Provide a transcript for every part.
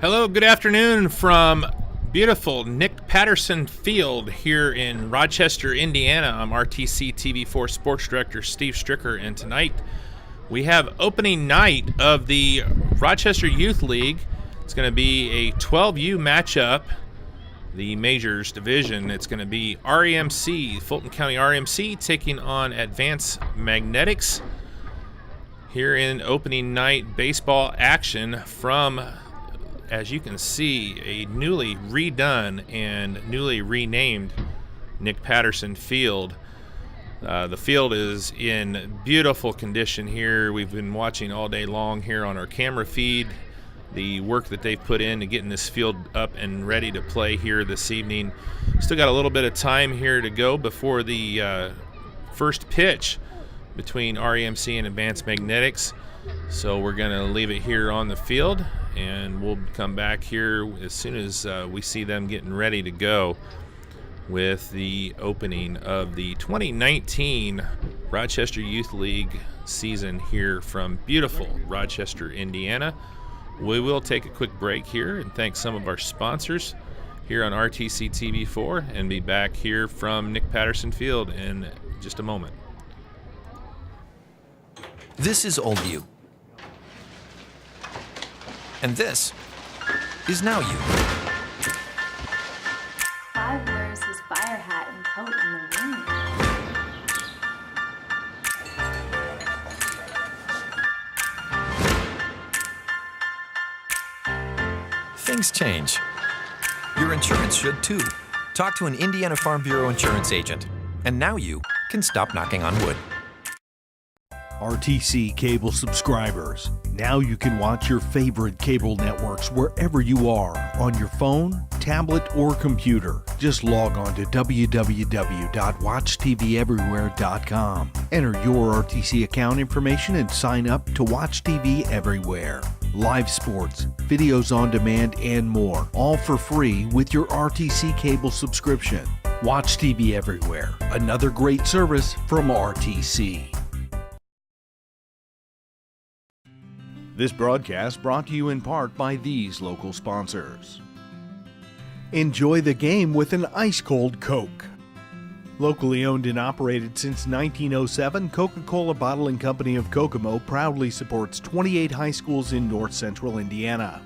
Hello, good afternoon from beautiful Nick Patterson Field here in Rochester, Indiana. I'm RTC TV4 Sports Director Steve Stricker, and tonight we have opening night of the Rochester Youth League. It's going to be a 12U matchup, the Majors Division. It's going to be REMC, Fulton County REMC, taking on Advanced Magnetics here in opening night baseball action from, as you can see, a newly redone and newly renamed Nick Patterson Field. The field is in beautiful condition here. We've been watching all day long here on our camera feed the work that they've put into getting this field up and ready to play here this evening. Still got a little bit of time here to go before the first pitch between REMC and Advanced Magnetics. So we're going to leave it here on the field, and we'll come back here as soon as we see them getting ready to go with the opening of the 2019 Rochester Youth League season here from beautiful Rochester, Indiana. We will take a quick break here and thank some of our sponsors here on RTC TV4 and be back here from Nick Patterson Field in just a moment. This is Old You. And this is Now You. Clive wears his fire hat and coat in the wind. Things change. Your insurance should too. Talk to an Indiana Farm Bureau insurance agent. And now you can stop knocking on wood. RTC cable subscribers. Now you can watch your favorite cable networks wherever you are, on your phone, tablet, or computer. Just log on to www.watchtveverywhere.com. Enter your RTC account information and sign up to watch TV everywhere. live sports, videos on demand, and more, all for free with your RTC cable subscription. Watch TV everywhere. Another great service from RTC. This broadcast brought to you in part by these local sponsors. Enjoy the game with an ice-cold Coke. Locally owned and operated since 1907, Coca-Cola Bottling Company of Kokomo proudly supports 28 high schools in north central Indiana.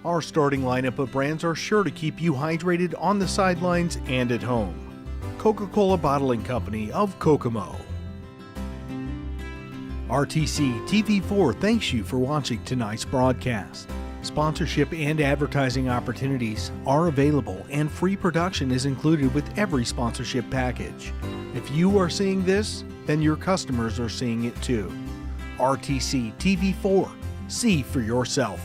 Our starting lineup of brands are sure to keep you hydrated on the sidelines and at home. Coca-Cola Bottling Company of Kokomo. RTC TV4 thanks you for watching tonight's broadcast. Sponsorship and advertising opportunities are available, and free production is included with every sponsorship package. If you are seeing this, then your customers are seeing it too. RTC TV4. See for yourself.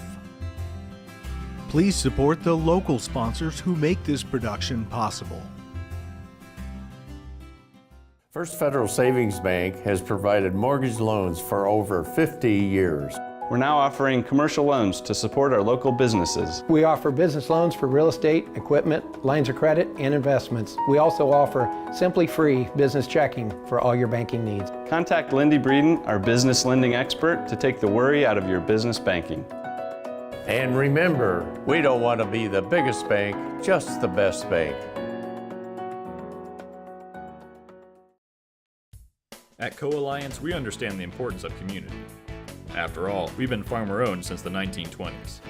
Please support the local sponsors who make this production possible. First Federal Savings Bank has provided mortgage loans for over 50 years. We're now offering commercial loans to support our local businesses. We offer business loans for real estate, equipment, lines of credit, and investments. We also offer Simply Free business checking for all your banking needs. Contact Lindy Breeden, our business lending expert, to take the worry out of your business banking. And remember, we don't want to be the biggest bank, just the best bank. At Co-Alliance, we understand the importance of community. After all, we've been farmer-owned since the 1920s.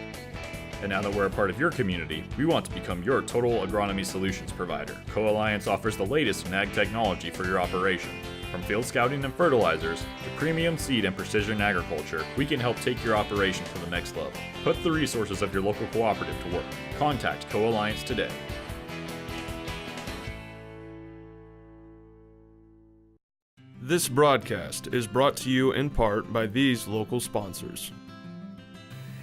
And now that we're a part of your community, we want to become your total agronomy solutions provider. Co-Alliance offers the latest in ag technology for your operation. From field scouting and fertilizers to premium seed and precision agriculture, we can help take your operation to the next level. Put the resources of your local cooperative to work. Contact Co-Alliance today. This broadcast is brought to you in part by these local sponsors.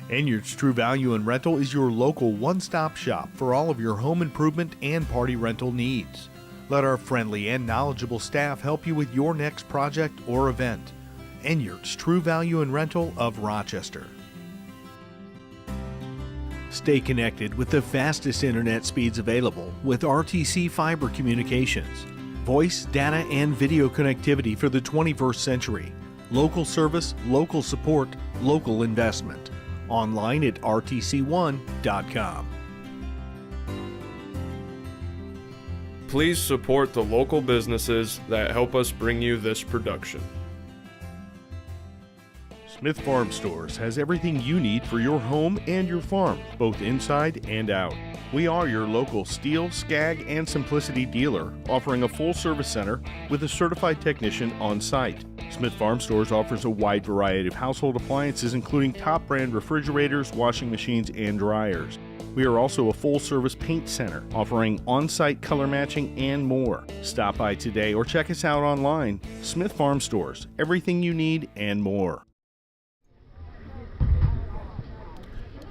Enyards True Value and Rental is your local one-stop shop for all of your home improvement and party rental needs. Let our friendly and knowledgeable staff help you with your next project or event. Enyards True Value and Rental of Rochester. Stay connected with the fastest internet speeds available with RTC Fiber Communications. Voice, data, and video connectivity for the 21st century. Local service, local support, local investment. Online at rtc1.com. Please support the local businesses that help us bring you this production. Smith Farm Stores has everything you need for your home and your farm, both inside and out. We are your local Steel, Skag, and Simplicity dealer, offering a full service center with a certified technician on site. Smith Farm Stores offers a wide variety of household appliances, including top brand refrigerators, washing machines, and dryers. We are also a full service paint center, offering on-site color matching and more. Stop by today or check us out online. Smith Farm Stores, everything you need and more.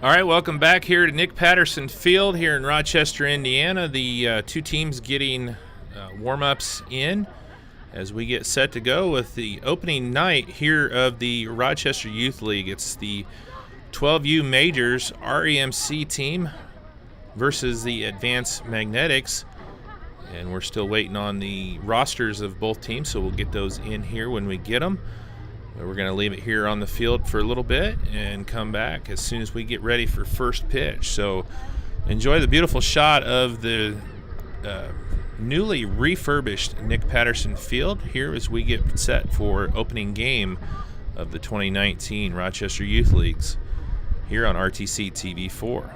All right, welcome back here to Nick Patterson Field here in Rochester, Indiana. The two teams getting warm-ups in as we get set to go with the opening night here of the Rochester Youth League. It's the 12U Majors REMC team versus the Advanced Magnetics. And we're still waiting on the rosters of both teams, so we'll get those in here when we get them. We're going to leave it here on the field for a little bit and come back as soon as we get ready for first pitch. So enjoy the beautiful shot of the newly refurbished Nick Patterson Field here as we get set for opening game of the 2019 Rochester Youth Leagues here on RTC TV4.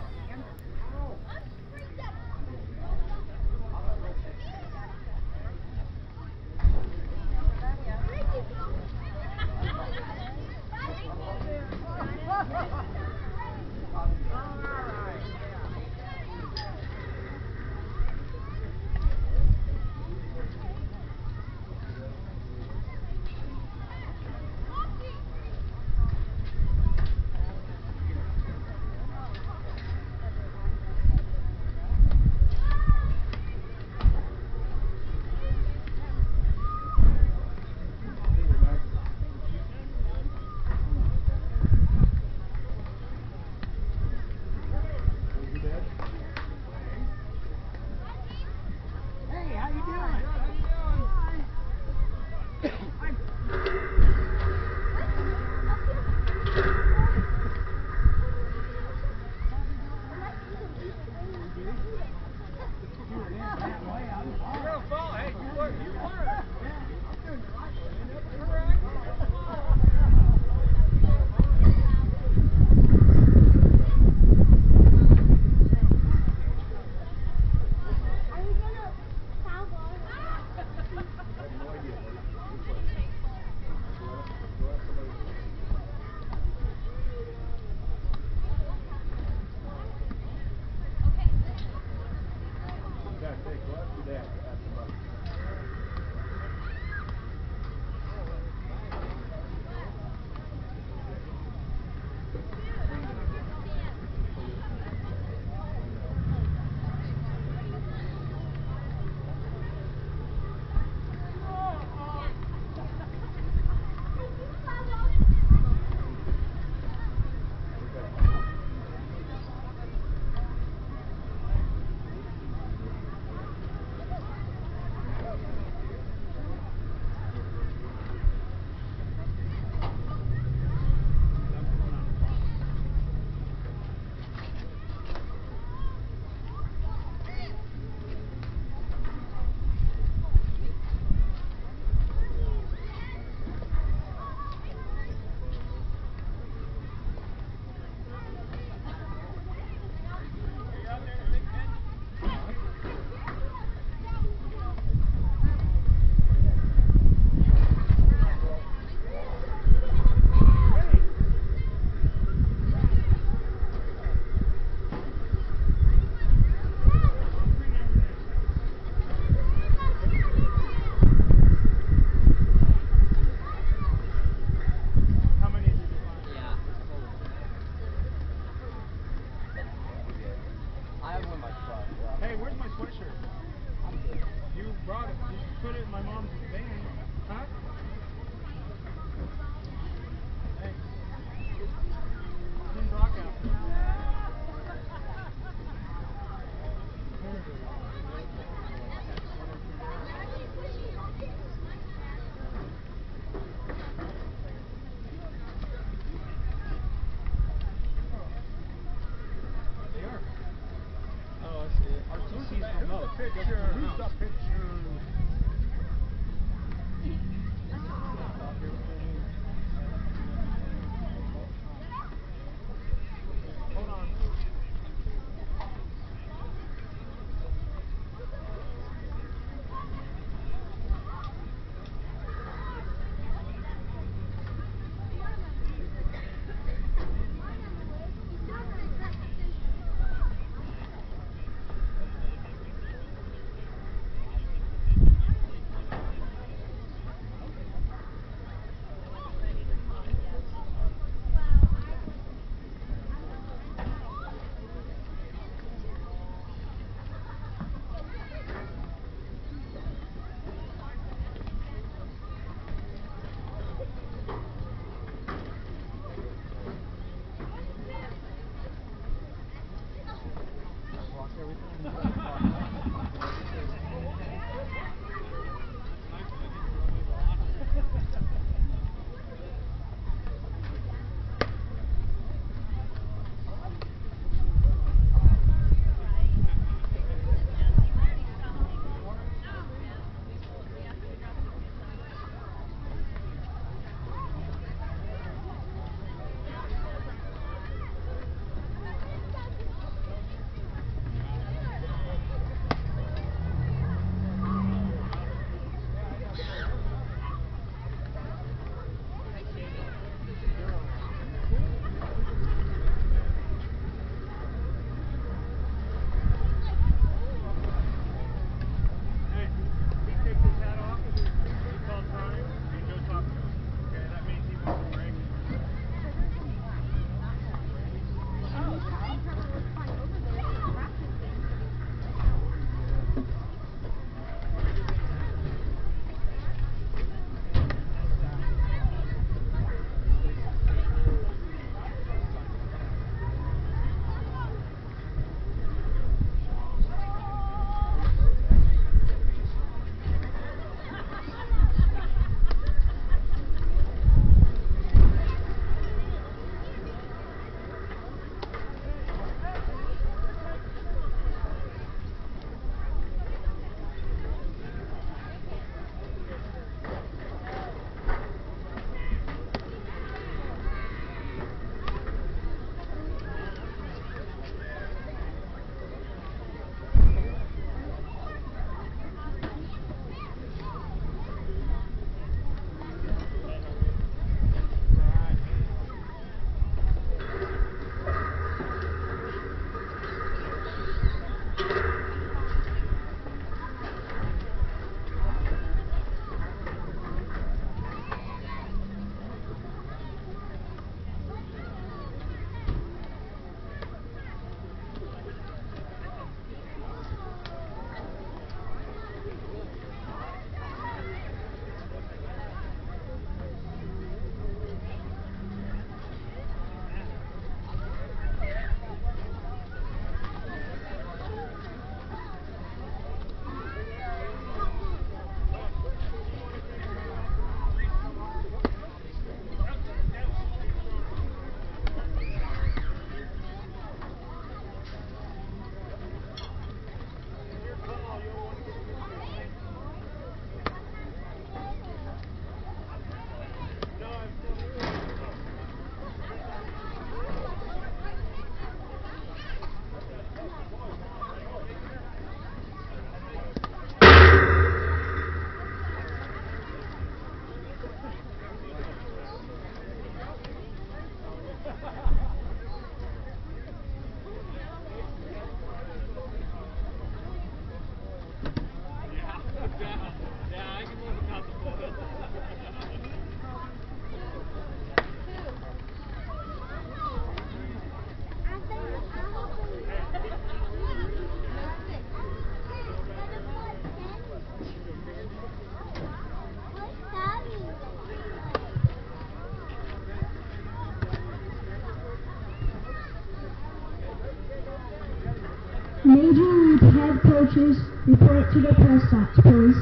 Major League head coaches report to the press box, please.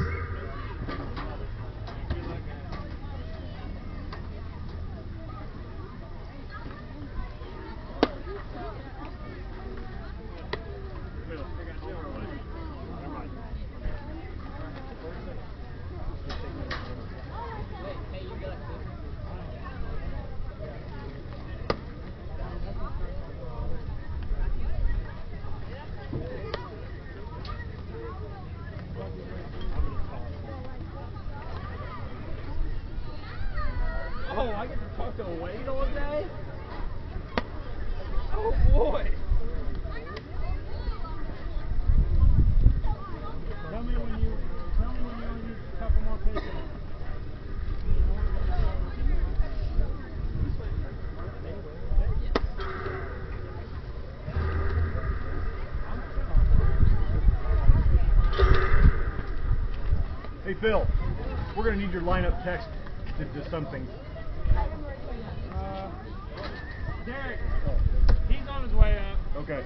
Phil, we're going to need your lineup text to do something. Derek, he's on his way up. Okay.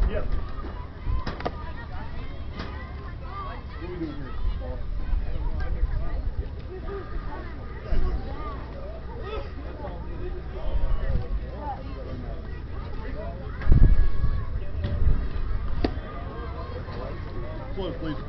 Yes. What are we doing here, Paul? Close, please.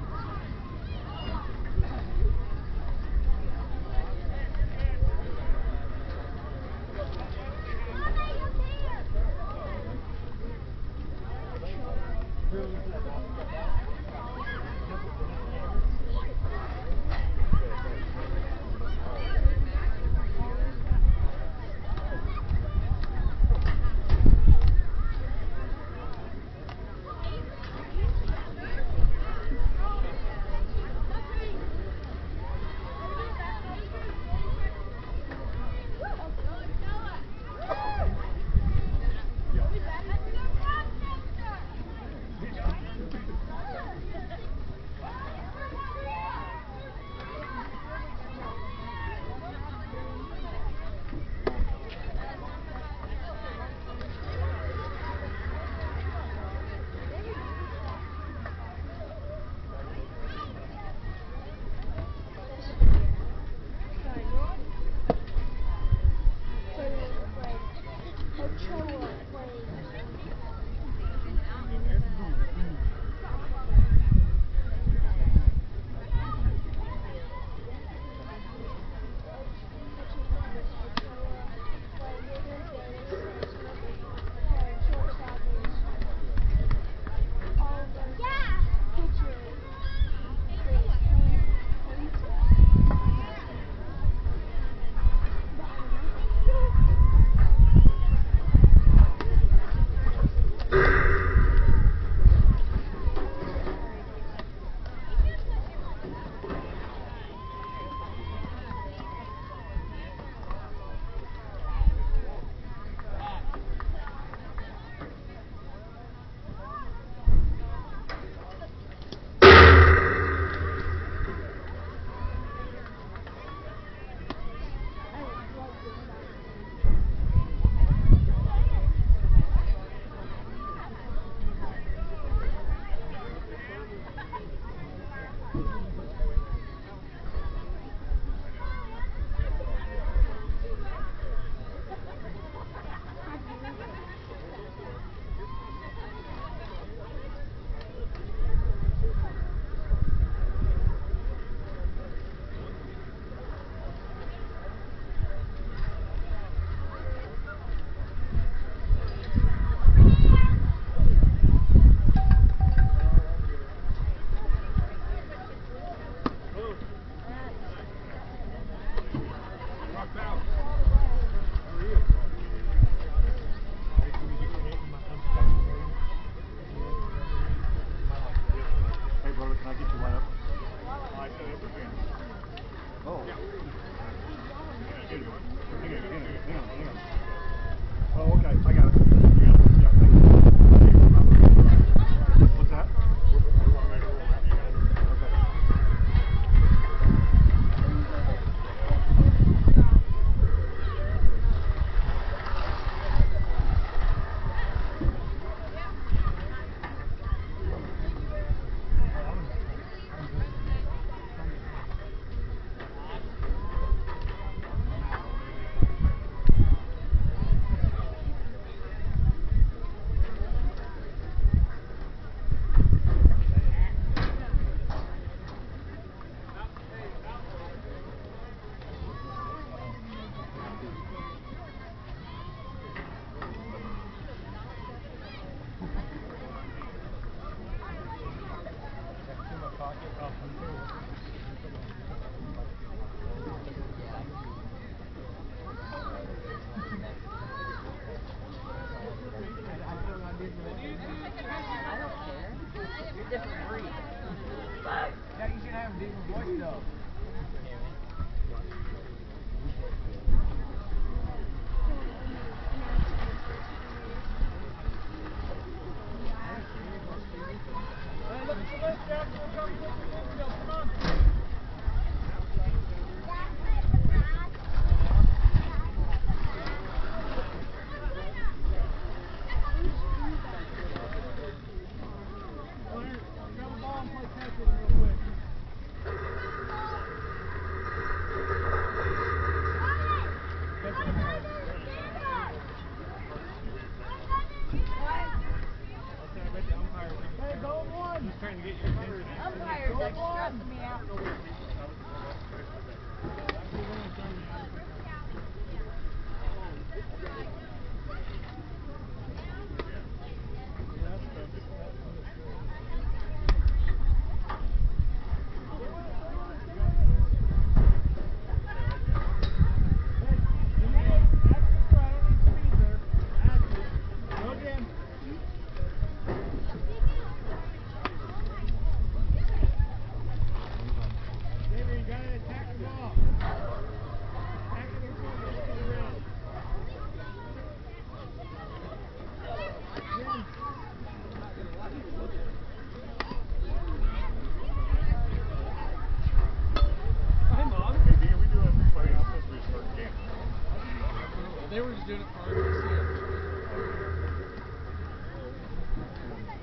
They were just doing it for REMC.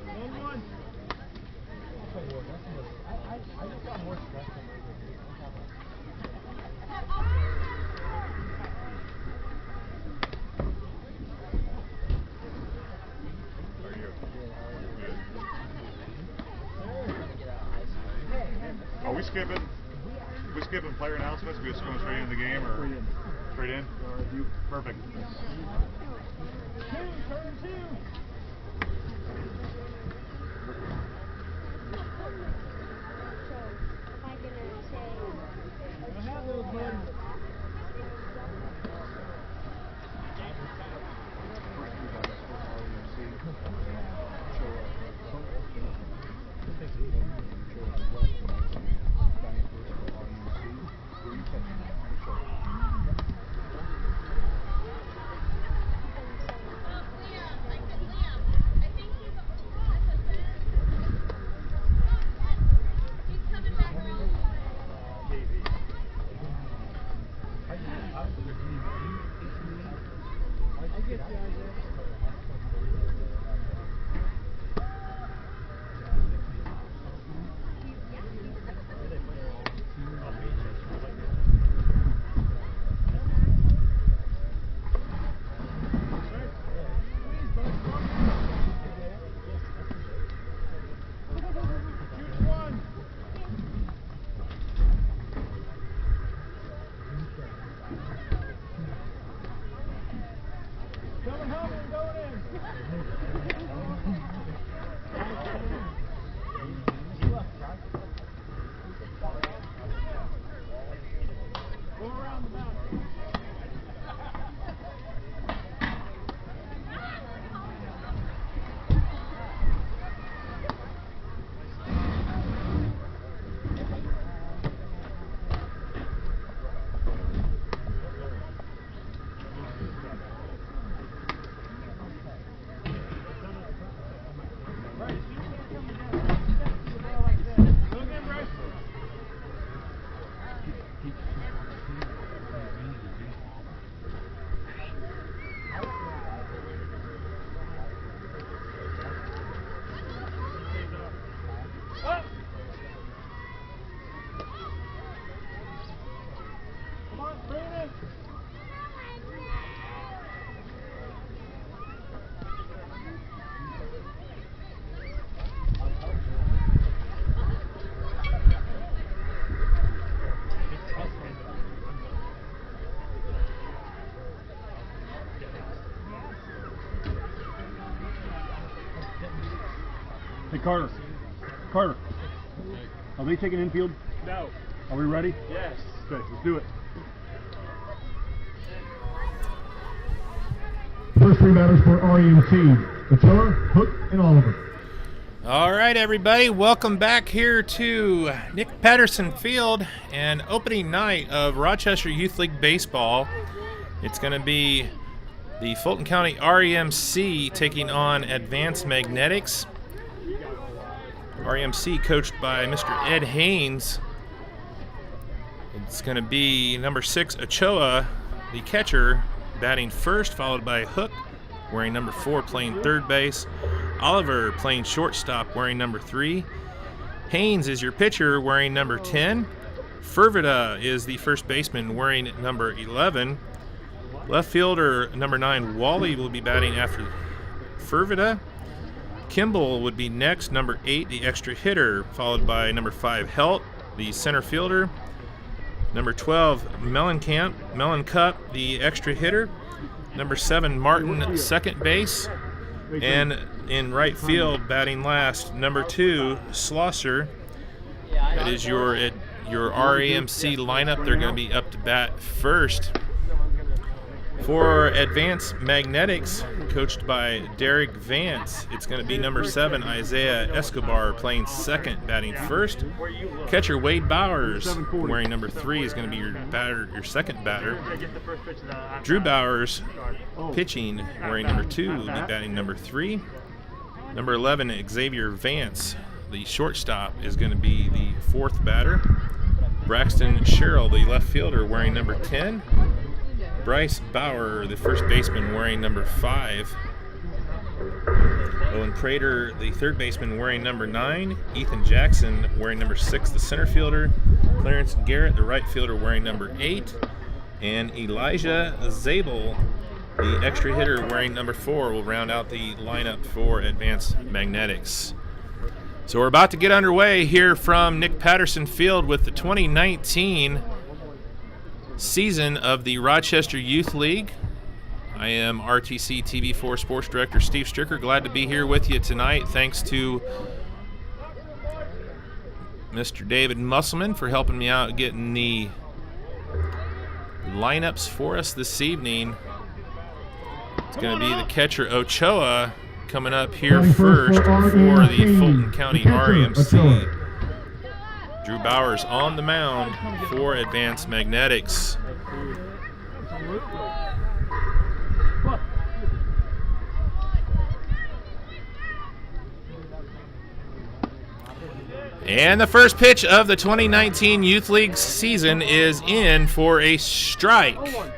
1-1. I just got more stress than Are we skipping? We skipping player announcements? We just going straight into the game, or straight in? Perfect. Turn 2. Hey, Carter. Carter. Are they taking infield? No. Are we ready? Yes. Okay, let's do it. First three batters for REMC, Attila, Hook, and Oliver. All right, everybody, welcome back here to Nick Patterson Field and opening night of Rochester Youth League Baseball. It's going to be the Fulton County REMC taking on Advanced Magnetics. REMC coached by Mr. Ed Haynes. It's going to be number 6, Ochoa, the catcher, batting first, followed by Hook, wearing number 4, playing third base. Oliver playing shortstop, wearing number 3. Haynes is your pitcher, wearing number 10. Fervida is the first baseman, wearing number 11. Left fielder number 9, Wally, will be batting after Fervida. Kimball would be next, number 8, the extra hitter, followed by number 5, Helt, the center fielder. Number 12, Mellencamp, the extra hitter. Number 7, Martin, second base. And in right field, batting last, number 2, Schlosser. That is your REMC lineup. They're going to be up to bat first. For Advanced Magnetics, coached by Derek Vance, it's going to be number 7, Isaiah Escobar, playing second, batting first. Catcher Wade Bowers, wearing number 3, is going to be your second batter. Drew Bowers, pitching, wearing number 2, will be batting number 3. Number 11, Xavier Vance, the shortstop, is going to be the fourth batter. Braxton Sherrill, the left fielder, wearing number 10. Bryce Bauer, the first baseman, wearing number 5. Owen Prater, the third baseman, wearing number 9. Ethan Jackson, wearing number 6, the center fielder. Clarence Garrett, the right fielder, wearing number 8. And Elijah Zabel, the extra hitter, wearing number 4, will round out the lineup for Advanced Magnetics. So we're about to get underway here from Nick Patterson Field with the 2019 season of the Rochester Youth League. I am RTC TV4 Sports Director Steve Stricker. Glad to be here with you tonight. Thanks to Mr. David Musselman for helping me out getting the lineups for us this evening. It's going to be the catcher Ochoa coming up here first for the Fulton County REMC. Drew Bowers on the mound for Advanced Magnetics. And the first pitch of the 2019 Youth League season is in for a strike. It's going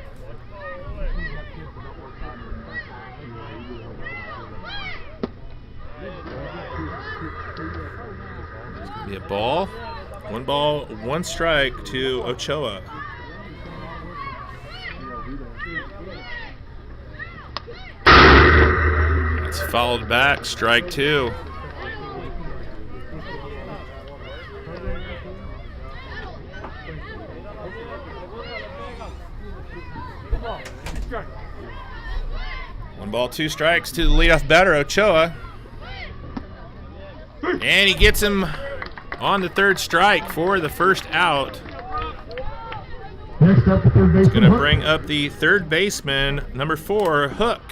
to be a ball. 1 ball, 1 strike to Ochoa. That's fouled back, strike 2. One ball, 2 strikes to the leadoff batter, Ochoa. And he gets him on the third strike for the first out. Next up, the third baseman. He's going to bring up the third baseman, number 4, Hook.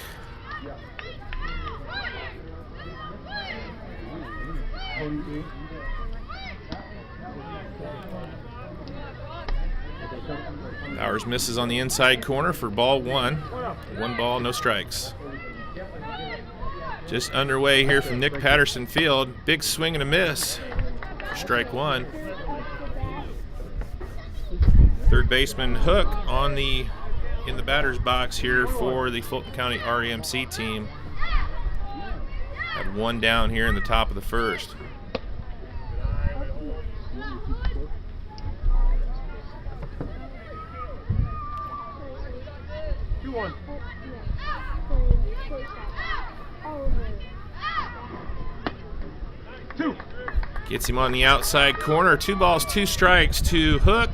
Bowers misses on the inside corner for ball 1. 1 ball, no strikes. Just underway here from Nick Patterson Field. Big swing and a miss. Strike 1. Third baseman Hook in the batter's box here for the Fulton County REMC team. Had 1 down here in the top of the first. Gets him on the outside corner. 2 balls, 2 strikes to Hook.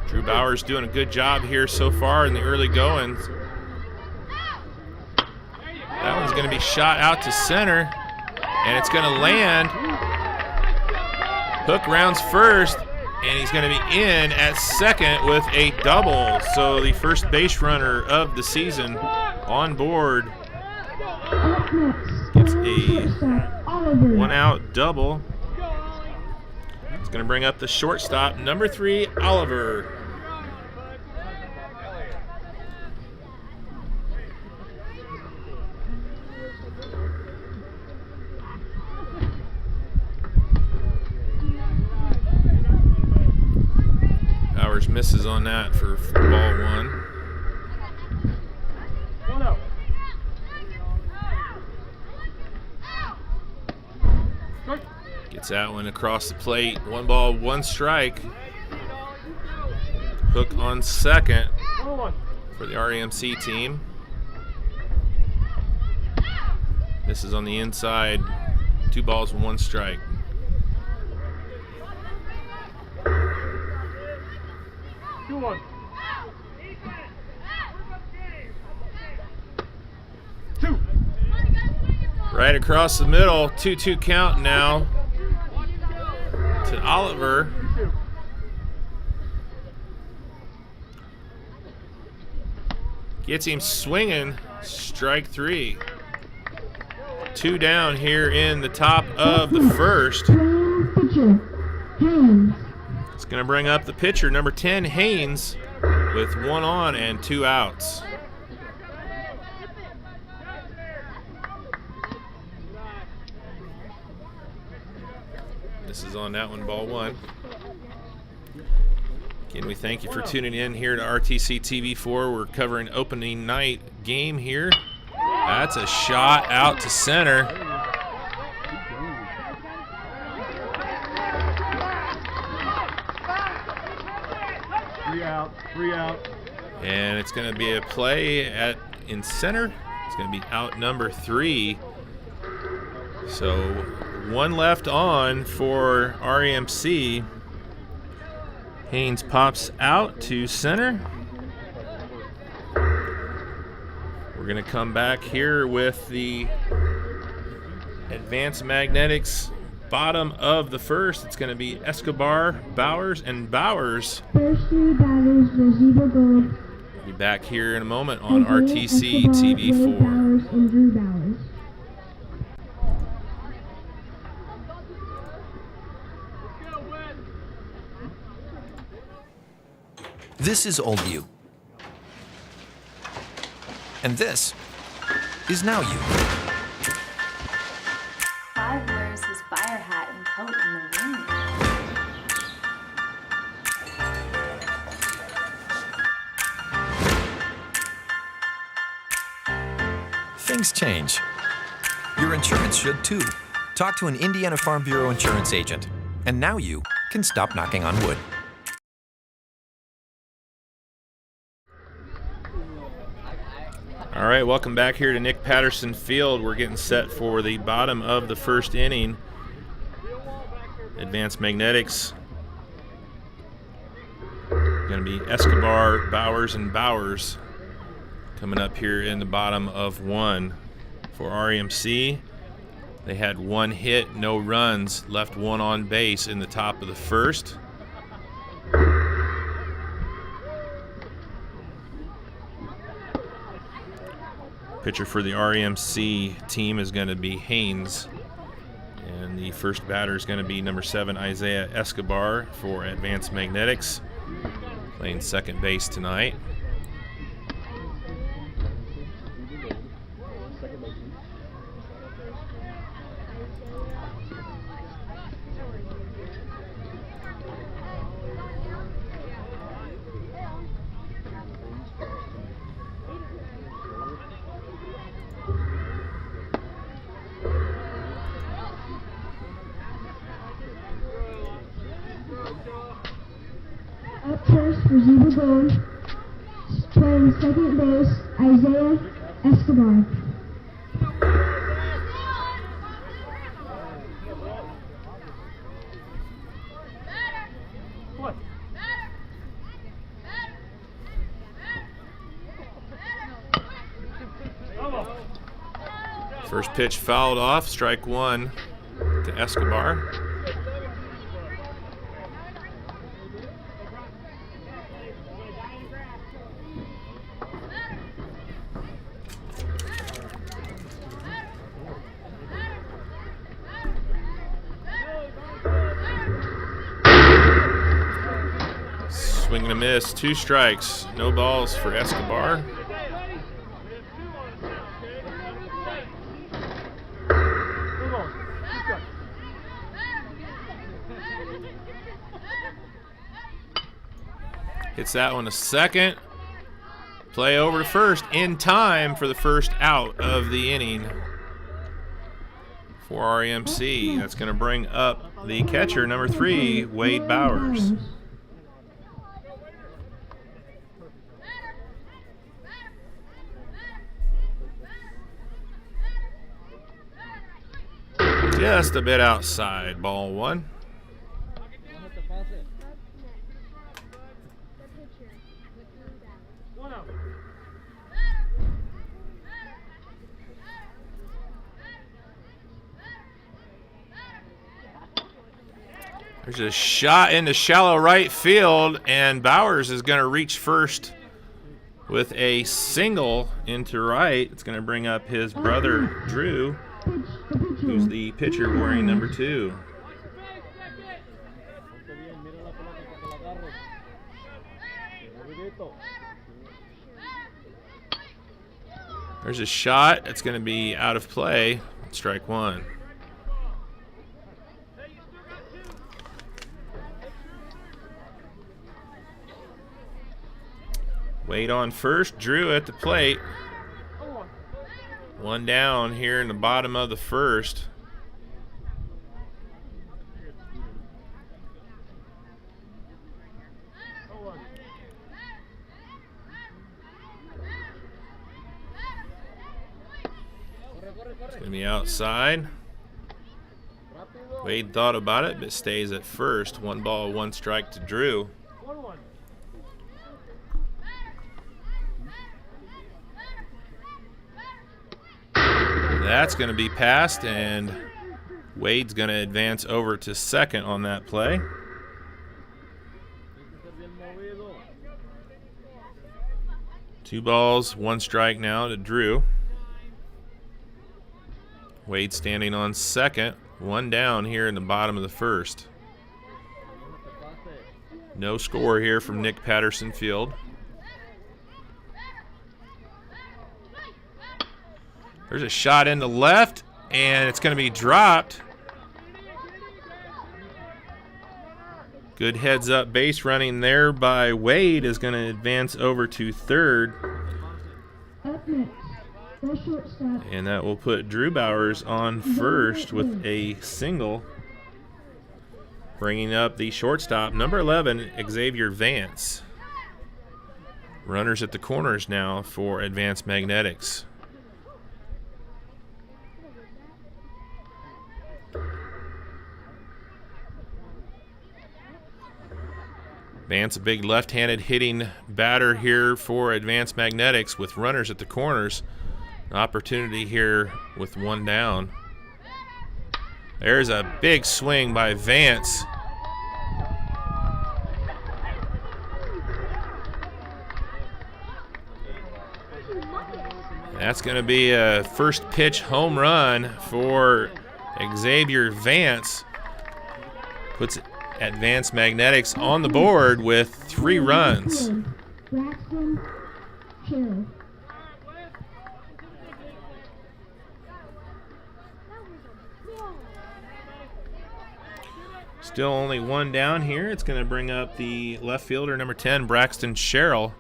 Drew Bowers doing a good job here so far in the early goings. That one's going to be shot out to center, and it's going to land. Hook rounds first, and he's going to be in at second with a double. So the first base runner of the season on board. Gets a Shortstop, Oliver. 1-out double. It's going to bring up the shortstop, number 3, Oliver. Bowers misses on that for ball 1. Gets that one across the plate. 1 ball, 1 strike. Hook on second for the REMC team. This is on the inside. 2 balls, 1 strike. Right across the middle, 2-2 count now to Oliver. Gets him swinging, strike 3. 2 down here in the top of the first. It's going to bring up the pitcher, number 10, Haynes, with 1 on and 2 outs. This is on that one, ball 1. Again, we thank you for tuning in here to RTC TV4. We're covering opening night game here. That's a shot out to center. Three out. And it's going to be a play in center. It's going to be out number 3. So 1 left on for REMC. Haynes pops out to center. We're going to come back here with the Advanced Magnetics bottom of the first. It's going to be Escobar, Bowers, and Bowers. First 3 batters were Zebra Gold. Be back here in a moment on Isaiah RTC Escobar, Wade TV4. Bowers, and Drew Bowers. This is old you. And this is now you. 5 wears his fire hat and coat in the wind. Things change. Your insurance should too. Talk to an Indiana Farm Bureau insurance agent. And now you can stop knocking on wood. All right, welcome back here to Nick Patterson Field. We're getting set for the bottom of the first inning. Advanced Magnetics. Going to be Escobar, Bowers, and Bowers coming up here in the bottom of 1 for REMC. They had 1 hit, no runs, left 1 on base in the top of the first. Pitcher for the REMC team is going to be Haynes. And the first batter is going to be number 7, Isaiah Escobar for Advanced Magnetics, playing second base tonight. Up first for Zebra Gold, playing second base, Isaiah Escobar. First pitch fouled off, strike 1 to Escobar. Swing and a miss. 2 strikes. No balls for Escobar. Hits that one to second. Play over to first in time for the first out of the inning for REMC. That's going to bring up the catcher, number 3, Wade Bowers. Just a bit outside, ball 1. There's a shot into shallow right field, and Bowers is going to reach first with a single into right. It's going to bring up his brother, Drew, who's the pitcher wearing number 2. There's a shot. It's going to be out of play. Strike 1. Wade on first, Drew at the plate. 1 down here in the bottom of the first. It's going to be outside. Wade thought about it, but stays at first. 1 ball, 1 strike to Drew. That's going to be passed, and Wade's going to advance over to second on that play. Two balls, 1 strike now to Drew. Wade standing on second, 1 down here in the bottom of the first. No score here from Nick Patterson Field. There's a shot into left, and it's going to be dropped. Good heads-up base running there by Wade is going to advance over to third. And that will put Drew Bowers on first with a single, bringing up the shortstop, number 11, Xavier Vance. Runners at the corners now for Advanced Magnetics. Vance, a big left-handed hitting batter here for Advanced Magnetics with runners at the corners. An opportunity here with 1 down. There's a big swing by Vance. That's going to be a first pitch home run for Xavier Vance. Puts Advanced Magnetics on the board with 3 runs. Still only 1 down here. It's going to bring up the left fielder, number 10, Braxton Sherrill.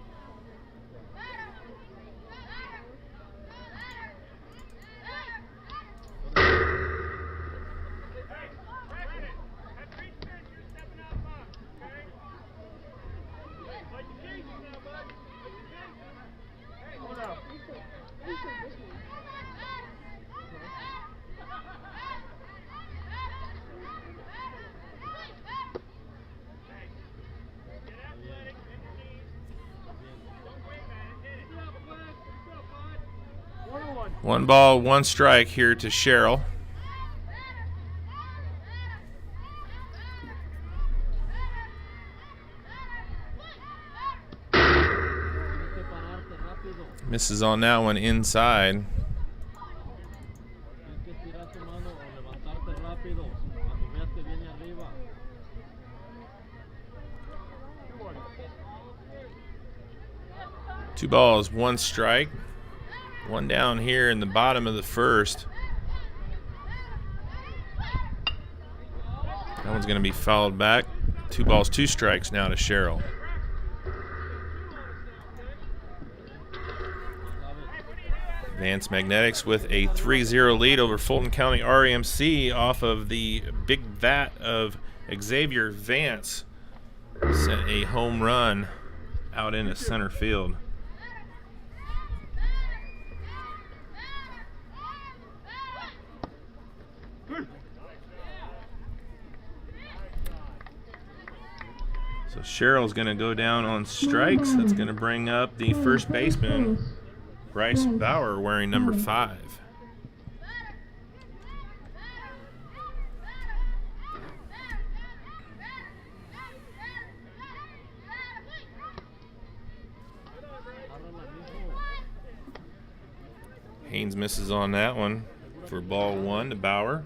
One ball, 1 strike here to Sherrill. Misses on that one inside. Two balls, one strike. One down here in the bottom of the first. That one's going to be fouled back. 2 balls, 2 strikes now to Sherrill. Advanced Magnetics with a 3-0 lead over Fulton County REMC off of the big bat of Xavier Vance. Sent a home run out into center field. So Sherrill's going to go down on strikes. That's going to bring up the first baseman, Bryce Bauer, wearing number 5. Haynes misses on that one for ball 1 to Bauer.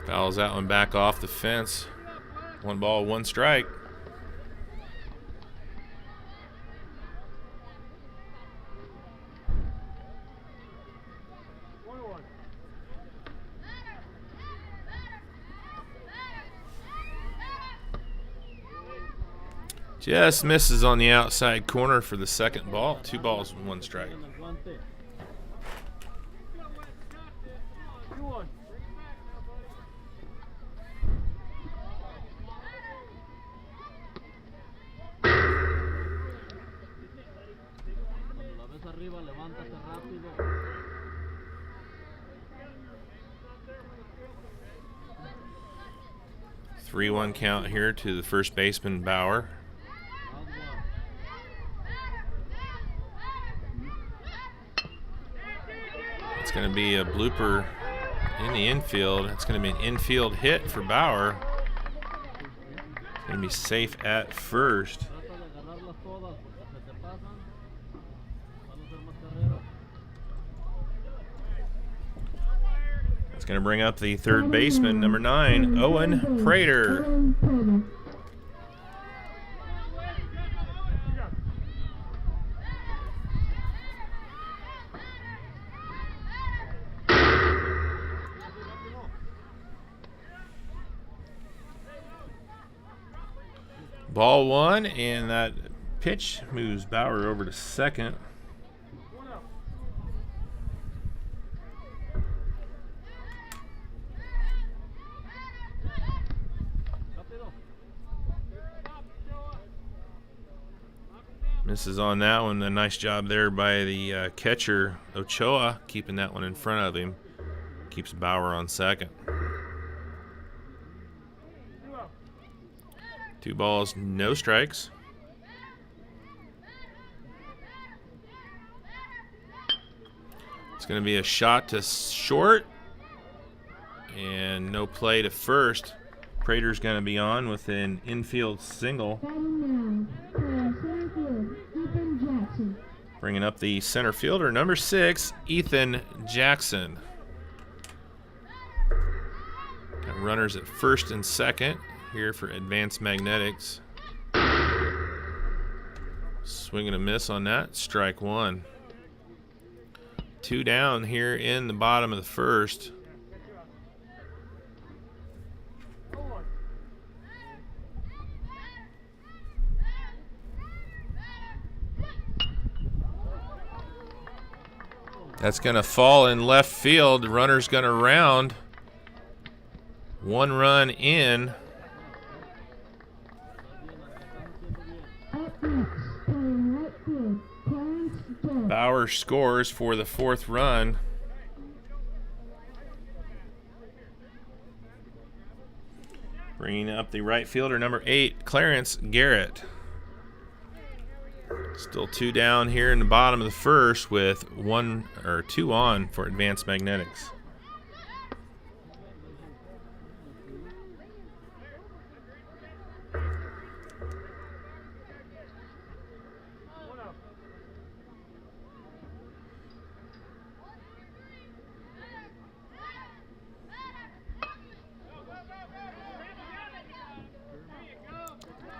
Fouls that one back off the fence. 1 ball, 1 strike. Just misses on the outside corner for the second ball. 2 balls and 1 strike. Three 3-1 count here to the first baseman, Bauer. It's going to be a blooper in the infield. It's going to be an infield hit for Bauer. It's going to be safe at first. It's going to bring up the third baseman, number 9, Owen Prater. Ball 1, and that pitch moves Bauer over to second. Misses on that one. A nice job there by the catcher, Ochoa, keeping that one in front of him. Keeps Bauer on second. 2 balls, no strikes. It's going to be a shot to short and no play to first. Prater's going to be on with an infield single. Bringing up the center fielder, number 6, Ethan Jackson. Got runners at first and second here for Advanced Magnetics. Swing and a miss on that, strike 1. 2 down here in the bottom of the first. That's going to fall in left field. The runner's going to round. 1 run in. Bauer scores for the 4th run. Bringing up the right fielder, number 8, Clarence Garrett. Still 2 down here in the bottom of the first with 2 on for Advanced Magnetics.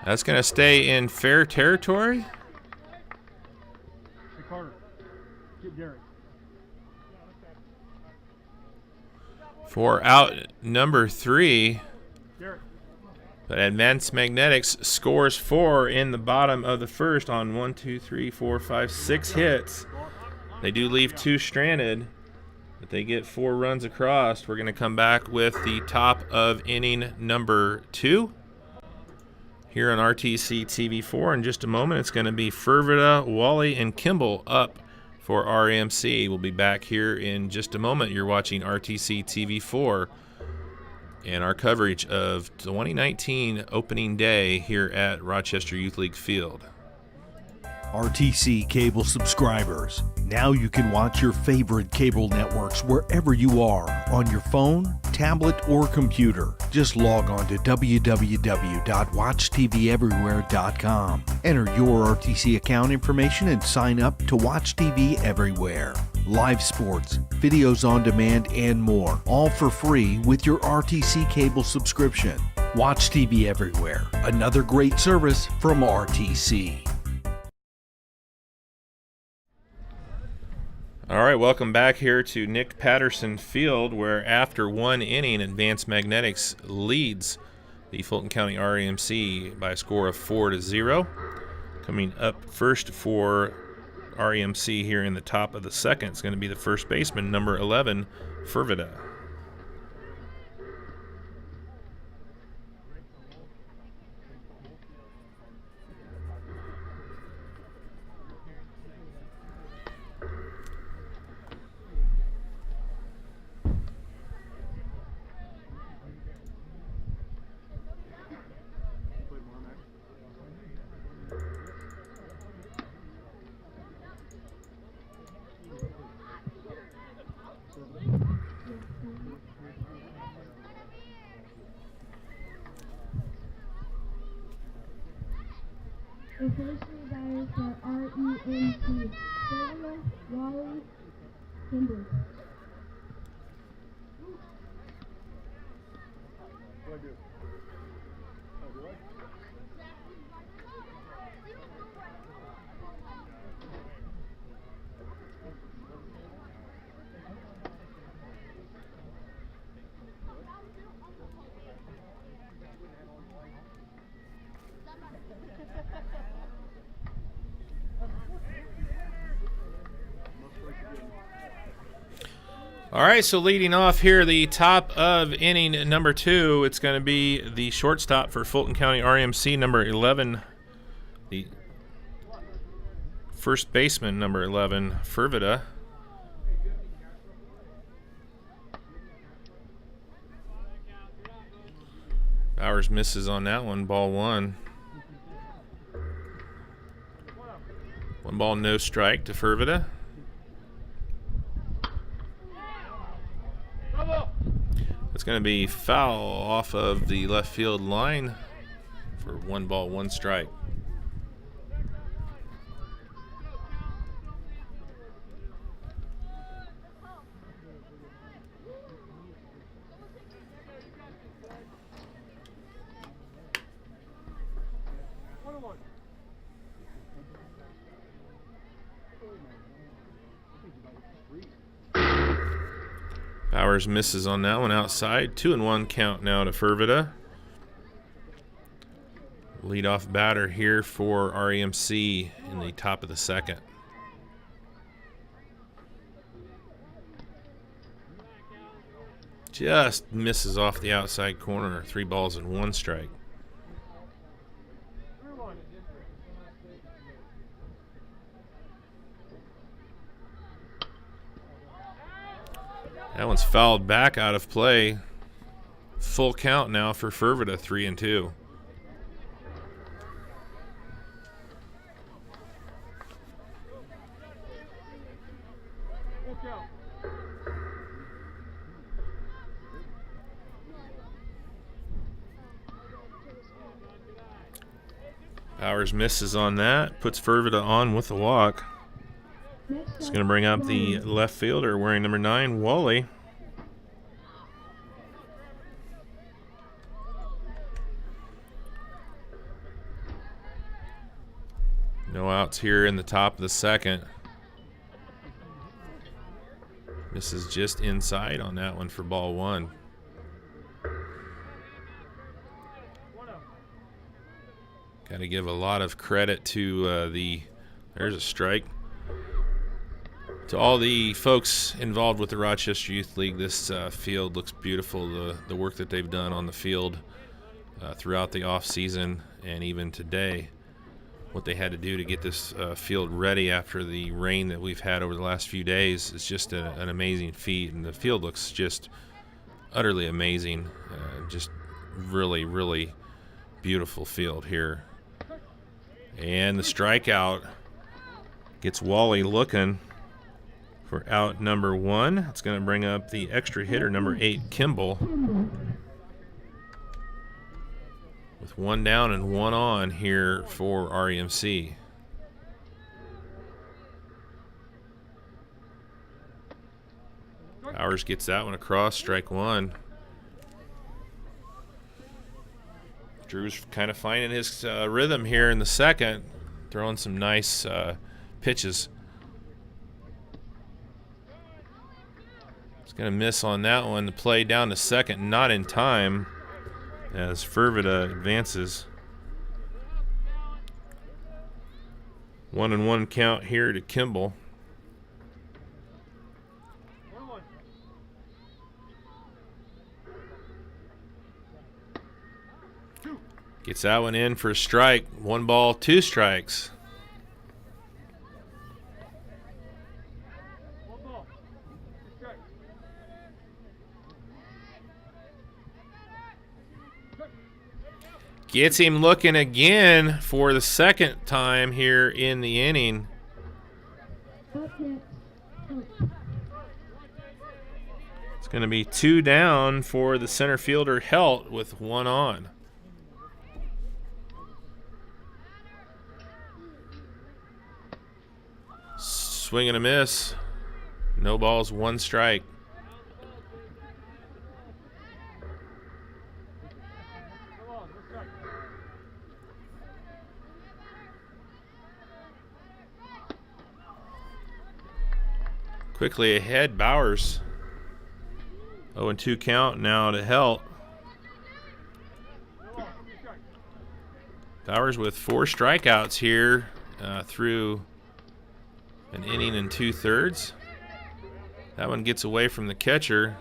That's going to stay in fair territory. Hey, Carter. Get Derek. For out number 3. Derek. But Advanced Magnetics scores 4 in the bottom of the first on 1, 2, 3, 4, 5, 6 hits. They do leave 2 stranded, but they get 4 runs across. We're going to come back with the top of inning number 2 here on RTC TV4 in just a moment. It's going to be Fervida, Wally, and Kimball up for REMC. We'll be back here in just a moment. You're watching RTC TV4 and our coverage of 2019 opening day here at Rochester Youth League Field. RTC cable subscribers, now you can watch your favorite cable networks wherever you are, on your phone, tablet, or computer. Just log on to www.watchtveverywhere.com. Enter your RTC account information and sign up to watch TV everywhere. Live sports, videos on demand, and more, all for free with your RTC cable subscription. Watch TV everywhere, another great service from RTC. All right, welcome back here to Nick Patterson Field, where after 1 inning, Advanced Magnetics leads the Fulton County REMC by a score of 4-0. Coming up first for REMC here in the top of the second is going to be the first baseman, number 11, Fervida. The first three batters for REMC, Fervida, Wally, Kimball. All right, so leading off here, the top of inning number 2, it's going to be the shortstop for Fulton County REMC, number 11, the first baseman, number 11, Fervida. Bowers misses on that one, ball 1. 1 ball, no strike to Fervida. It's going to be foul off of the left field line for 1 ball, 1 strike. Bowers misses on that one outside. 2-1 count now to Fervida. Leadoff batter here for REMC in the top of the second. Just misses off the outside corner. 3 balls and 1 strike. That one's fouled back out of play. Full count now for Fervida, 3-2. Bowers misses on that, puts Fervida on with the walk. It's going to bring up the left fielder wearing number 9, Wally. No outs here in the top of the second. This is just inside on that one for ball one. Got to give a lot of credit to there's a strike. To all the folks involved with the Rochester Youth League, this field looks beautiful. The work that they've done on the field throughout the off season and even today, what they had to do to get this field ready after the rain that we've had over the last few days is just an amazing feat, and the field looks just utterly amazing. Just really, really beautiful field here. And the strikeout gets Wally looking for out number one. It's going to bring up the extra hitter, number 8, Kimball. With one down and one on here for REMC. Bowers gets that one across, strike one. Drew's kind of finding his rhythm here in the second, throwing some nice pitches. He's going to miss on that one. The play down to second, not in time, as Fervida advances. 1-1 count here to Kimball. Gets that one in for a strike. 1 ball, 2 strikes. Gets him looking again for the second time here in the inning. It's going to be 2 down for the center fielder Helt with 1 on. Swing and a miss. No balls, 1 strike. Quickly ahead, Bowers. 0-2 count now to Helt. Bowers with 4 strikeouts here through an inning and 2/3. That one gets away from the catcher.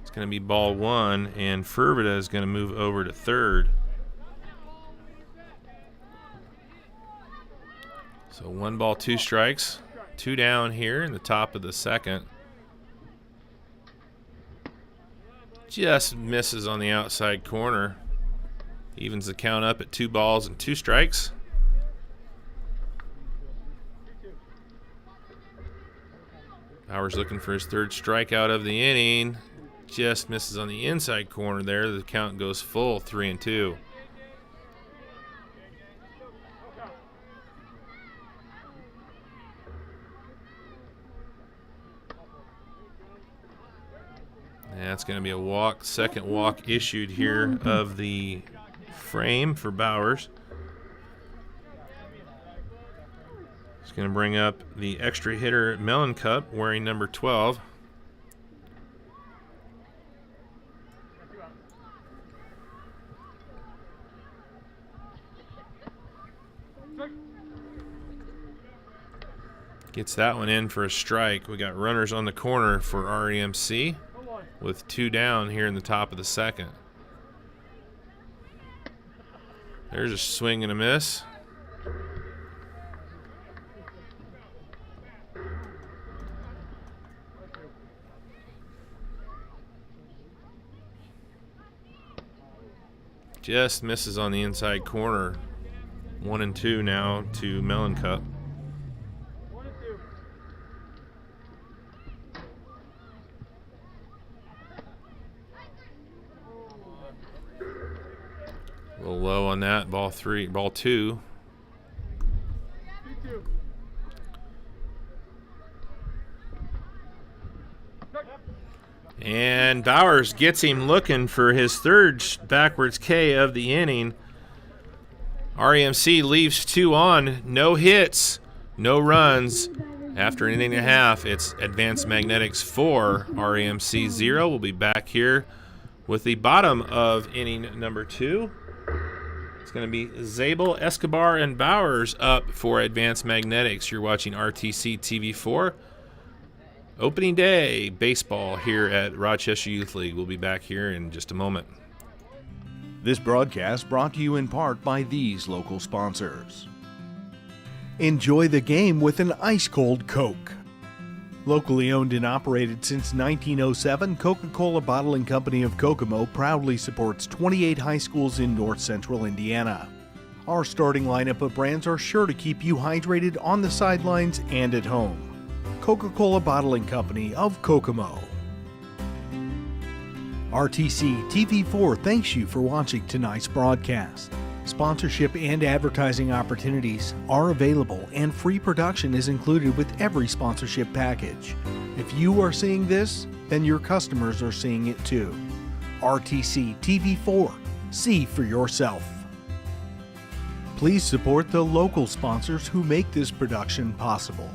It's going to be ball 1, and Fervida is going to move over to third. So 1 ball, 2 strikes. 2 down here in the top of the second. Just misses on the outside corner. Evens the count up at 2 balls and 2 strikes. Bowers looking for his 3rd strikeout of the inning. Just misses on the inside corner there. The count goes full, 3-2. That's going to be a walk, second walk issued here of the frame for Bowers. It's going to bring up the extra hitter Mellencamp wearing number 12. Gets that one in for a strike. We got runners on the corner for REMC with 2 down here in the top of the second. There's a swing and a miss. Just misses on the inside corner. 1-2 now to Mellencamp. A little low on that. Ball 2. And Bowers gets him looking for his 3rd backwards K of the inning. REMC leaves 2 on, no hits, no runs. After an inning and a half, it's Advanced Magnetics 4, REMC 0. We'll be back here with the bottom of inning number 2. It's going to be Zabel, Escobar, and Bowers up for Advanced Magnetics. You're watching RTC TV4. Opening day baseball here at Rochester Youth League. We'll be back here in just a moment. This broadcast brought to you in part by these local sponsors. Enjoy the game with an ice-cold Coke. Locally owned and operated since 1907, Coca-Cola Bottling Company of Kokomo proudly supports 28 high schools in north central Indiana. Our starting lineup of brands are sure to keep you hydrated on the sidelines and at home. Coca-Cola Bottling Company of Kokomo. RTC TV4 thanks you for watching tonight's broadcast. Sponsorship and advertising opportunities are available, and free production is included with every sponsorship package. If you are seeing this, then your customers are seeing it too. RTC TV4. See for yourself. Please support the local sponsors who make this production possible.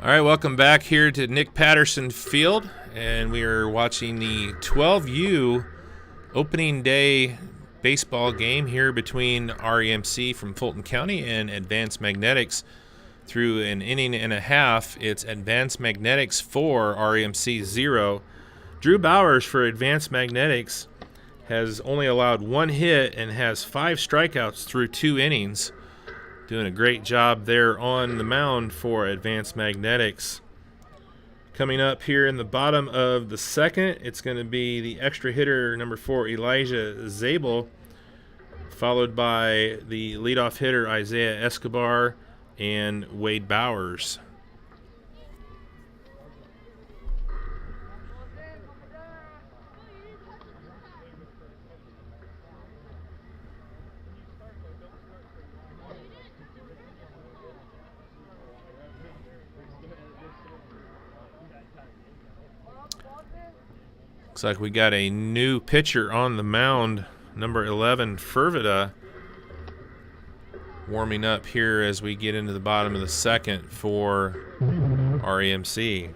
All right, welcome back here to Nick Patterson Field, and we are watching the 12U opening day baseball game here between REMC from Fulton County and Advanced Magnetics. Through an inning and a half, it's Advanced Magnetics 4, REMC 0. Drew Bowers for Advanced Magnetics has only allowed 1 hit and has 5 strikeouts through 2 innings. Doing a great job there on the mound for Advanced Magnetics. Coming up here in the bottom of the second, it's going to be the extra hitter number 4, Elijah Zabel, followed by the leadoff hitter Isaiah Escobar and Wade Bowers. Looks like we got a new pitcher on the mound, number 11, Fervida, warming up here as we get into the bottom of the second for REMC.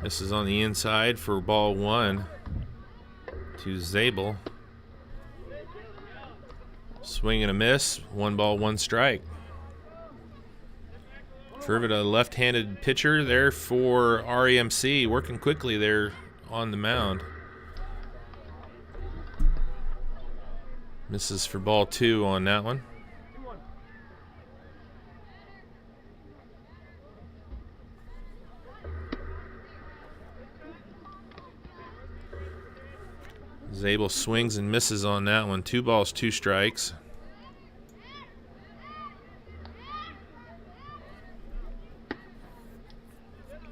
This is on the inside for ball 1 to Zabel. Swing and a miss. 1 ball, 1 strike. Fervida, left-handed pitcher there for REMC, working quickly there on the mound. Misses for ball 2 on that one. Zabel swings and misses on that one. 2 balls, 2 strikes.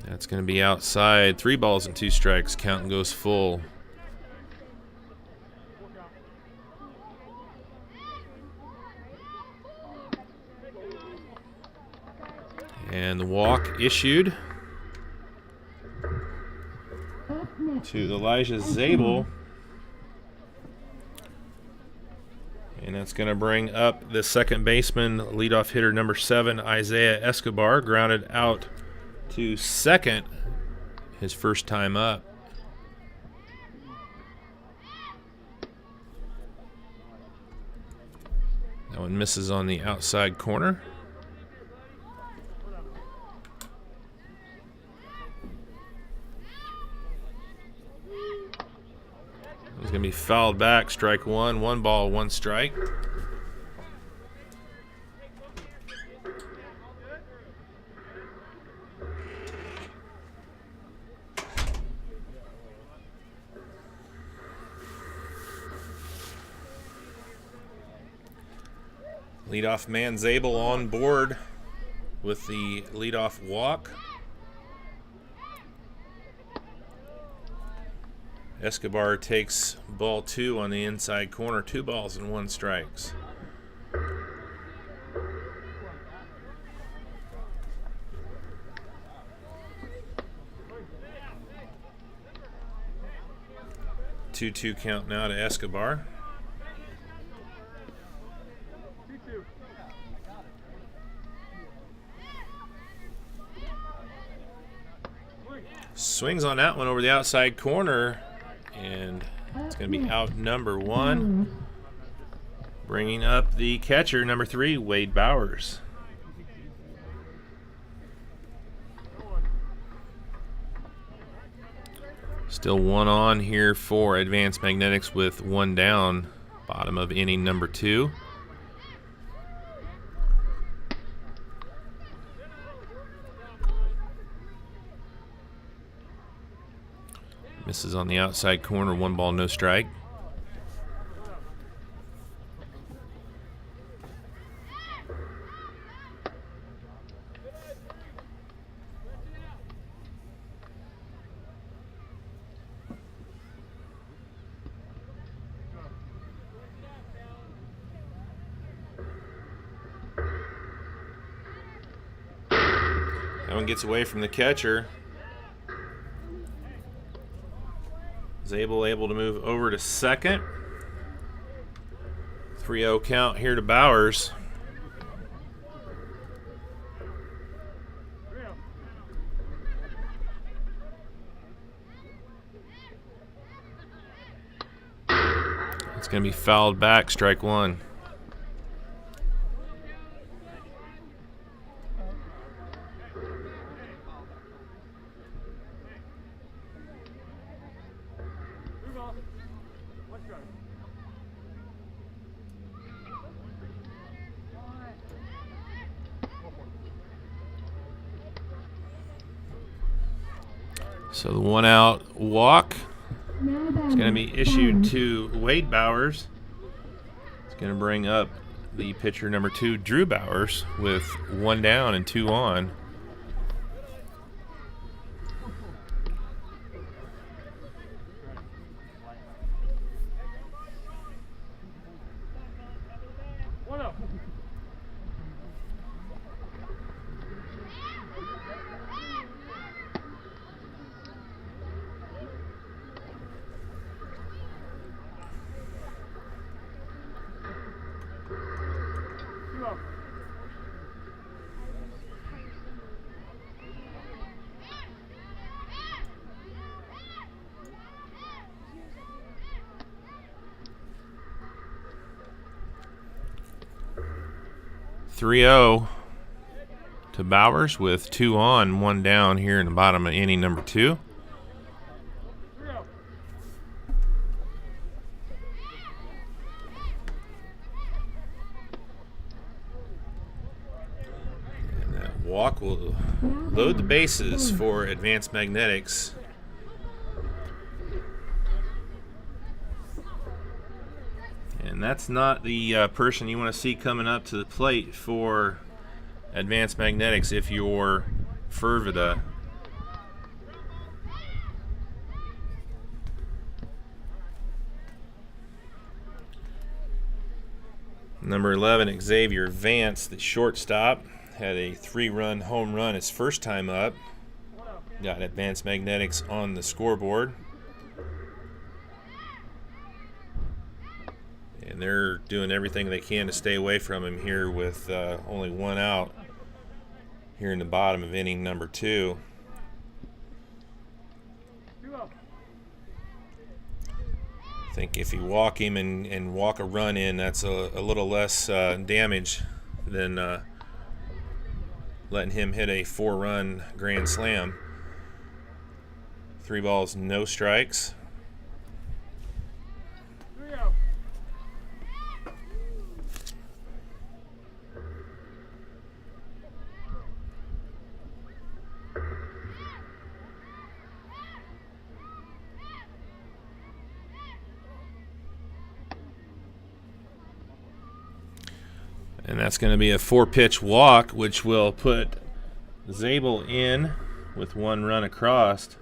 That's going to be outside. 3 balls and 2 strikes. Count goes full. And the walk issued to Elijah Zabel. And that's going to bring up the second baseman, leadoff hitter number 7, Isaiah Escobar, grounded out to second, his first time up. That one misses on the outside corner. It's going to be fouled back, strike 1, 1 ball, 1 strike. Leadoff man Zabel on board with the leadoff walk. Escobar takes ball 2 on the inside corner, 2 balls and 1 strikes. Two count now to Escobar. Swings on that one over the outside corner, and it's going to be out number 1. Bringing up the catcher, number 3, Wade Bowers. Still 1 on here for Advanced Magnetics with 1 down, bottom of inning number 2. Misses on the outside corner, 1 ball, no strike. That one gets away from the catcher. Zabel able to move over to second. 3-0 count here to Bowers. It's going to be fouled back, strike 1. So the 1-out walk is going to be issued to Wade Bowers. It's going to bring up the pitcher number 2, Drew Bowers, with 1 down and 2 on. .30 to Bowers with 2 on, 1 down here in the bottom of inning number 2. And that walk will load the bases for Advanced Magnetics. And that's not the person you want to see coming up to the plate for Advanced Magnetics if you're Fervida. Number 11, Xavier Vance, the shortstop, had a 3-run home run his first time up. Got Advanced Magnetics on the scoreboard. And they're doing everything they can to stay away from him here with only 1 out here in the bottom of inning number 2. I think if you walk him and walk a run in, that's a little less damage than letting him hit a 4-run grand slam. 3 balls, no strikes. And that's going to be a 4-pitch walk, which will put Zabel in with 1 run across.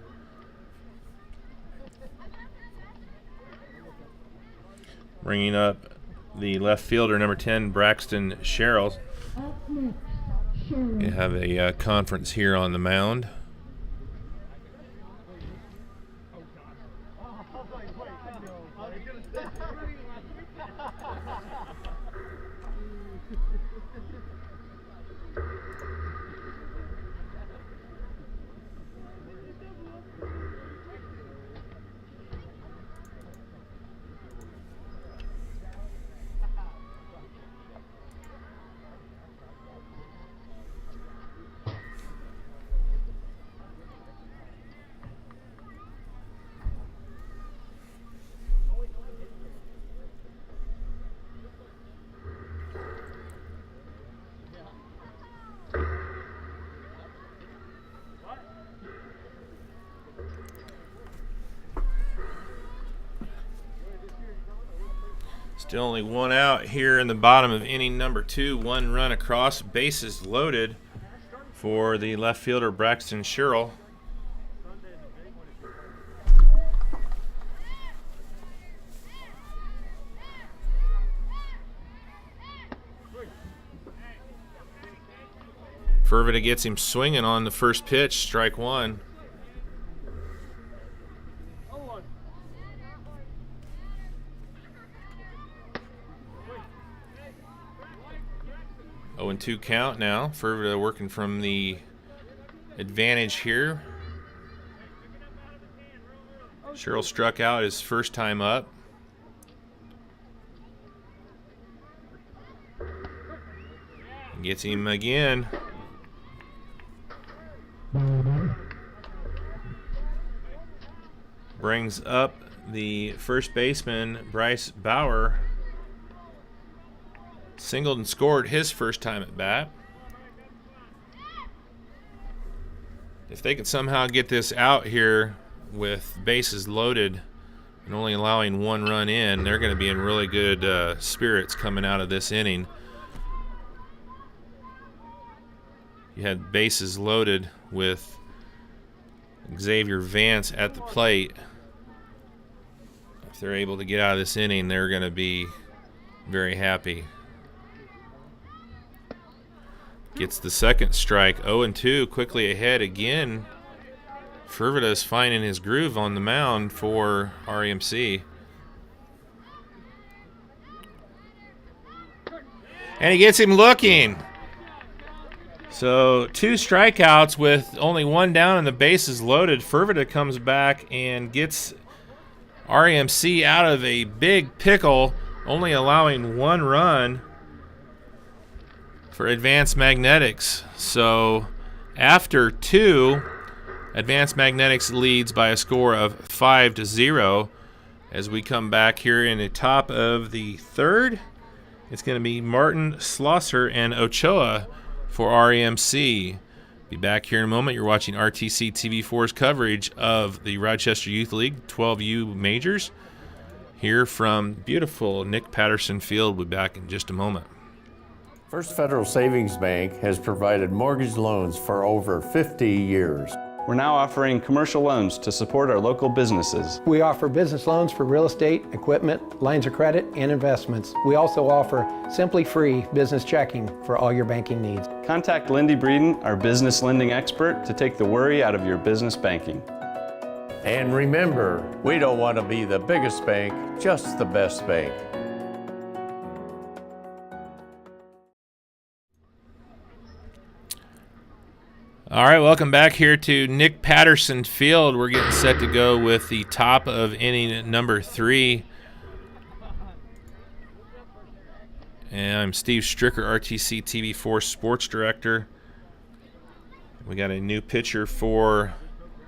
Bringing up the left fielder, number 10, Braxton Sherrill. We have a conference here on the mound. Still only one out here in the bottom of inning number 2. 1 run across, bases loaded for the left fielder Braxton Sherrill. Fervita gets him swinging on the first pitch, strike 1. Oh, and 2 count now. Fervita working from the advantage here. Sherrill struck out his first time up. Gets him again. Brings up the first baseman, Bryce Bauer. Singled and scored his first time at bat. If they could somehow get this out here with bases loaded and only allowing 1 run in, they're going to be in really good spirits coming out of this inning. You had bases loaded with Xavier Vance at the plate. If they're able to get out of this inning, they're going to be very happy. Gets the second strike, 0-2, quickly ahead again. Fervita is finding his groove on the mound for REMC. And he gets him looking. So 2 strikeouts with only 1 down and the bases loaded. Fervita comes back and gets REMC out of a big pickle, only allowing 1 run for Advanced Magnetics. So after 2, Advanced Magnetics leads by a score of 5-0. As we come back here in the top of the 3rd, it's going to be Martin, Slosser, and Ochoa for REMC. Be back here in a moment. You're watching RTC TV4's coverage of the Rochester Youth League 12U Majors here from beautiful Nick Patterson Field. We'll be back in just a moment. First Federal Savings Bank has provided mortgage loans for over 50 years. We're now offering commercial loans to support our local businesses. We offer business loans for real estate, equipment, lines of credit, and investments. We also offer simply free business checking for all your banking needs. Contact Lindy Breeden, our business lending expert, to take the worry out of your business banking. And remember, we don't want to be the biggest bank, just the best bank. All right, welcome back here to Nick Patterson Field. We're getting set to go with the top of inning number 3. And I'm Steve Stricker, RTC TV4 Sports Director. We got a new pitcher for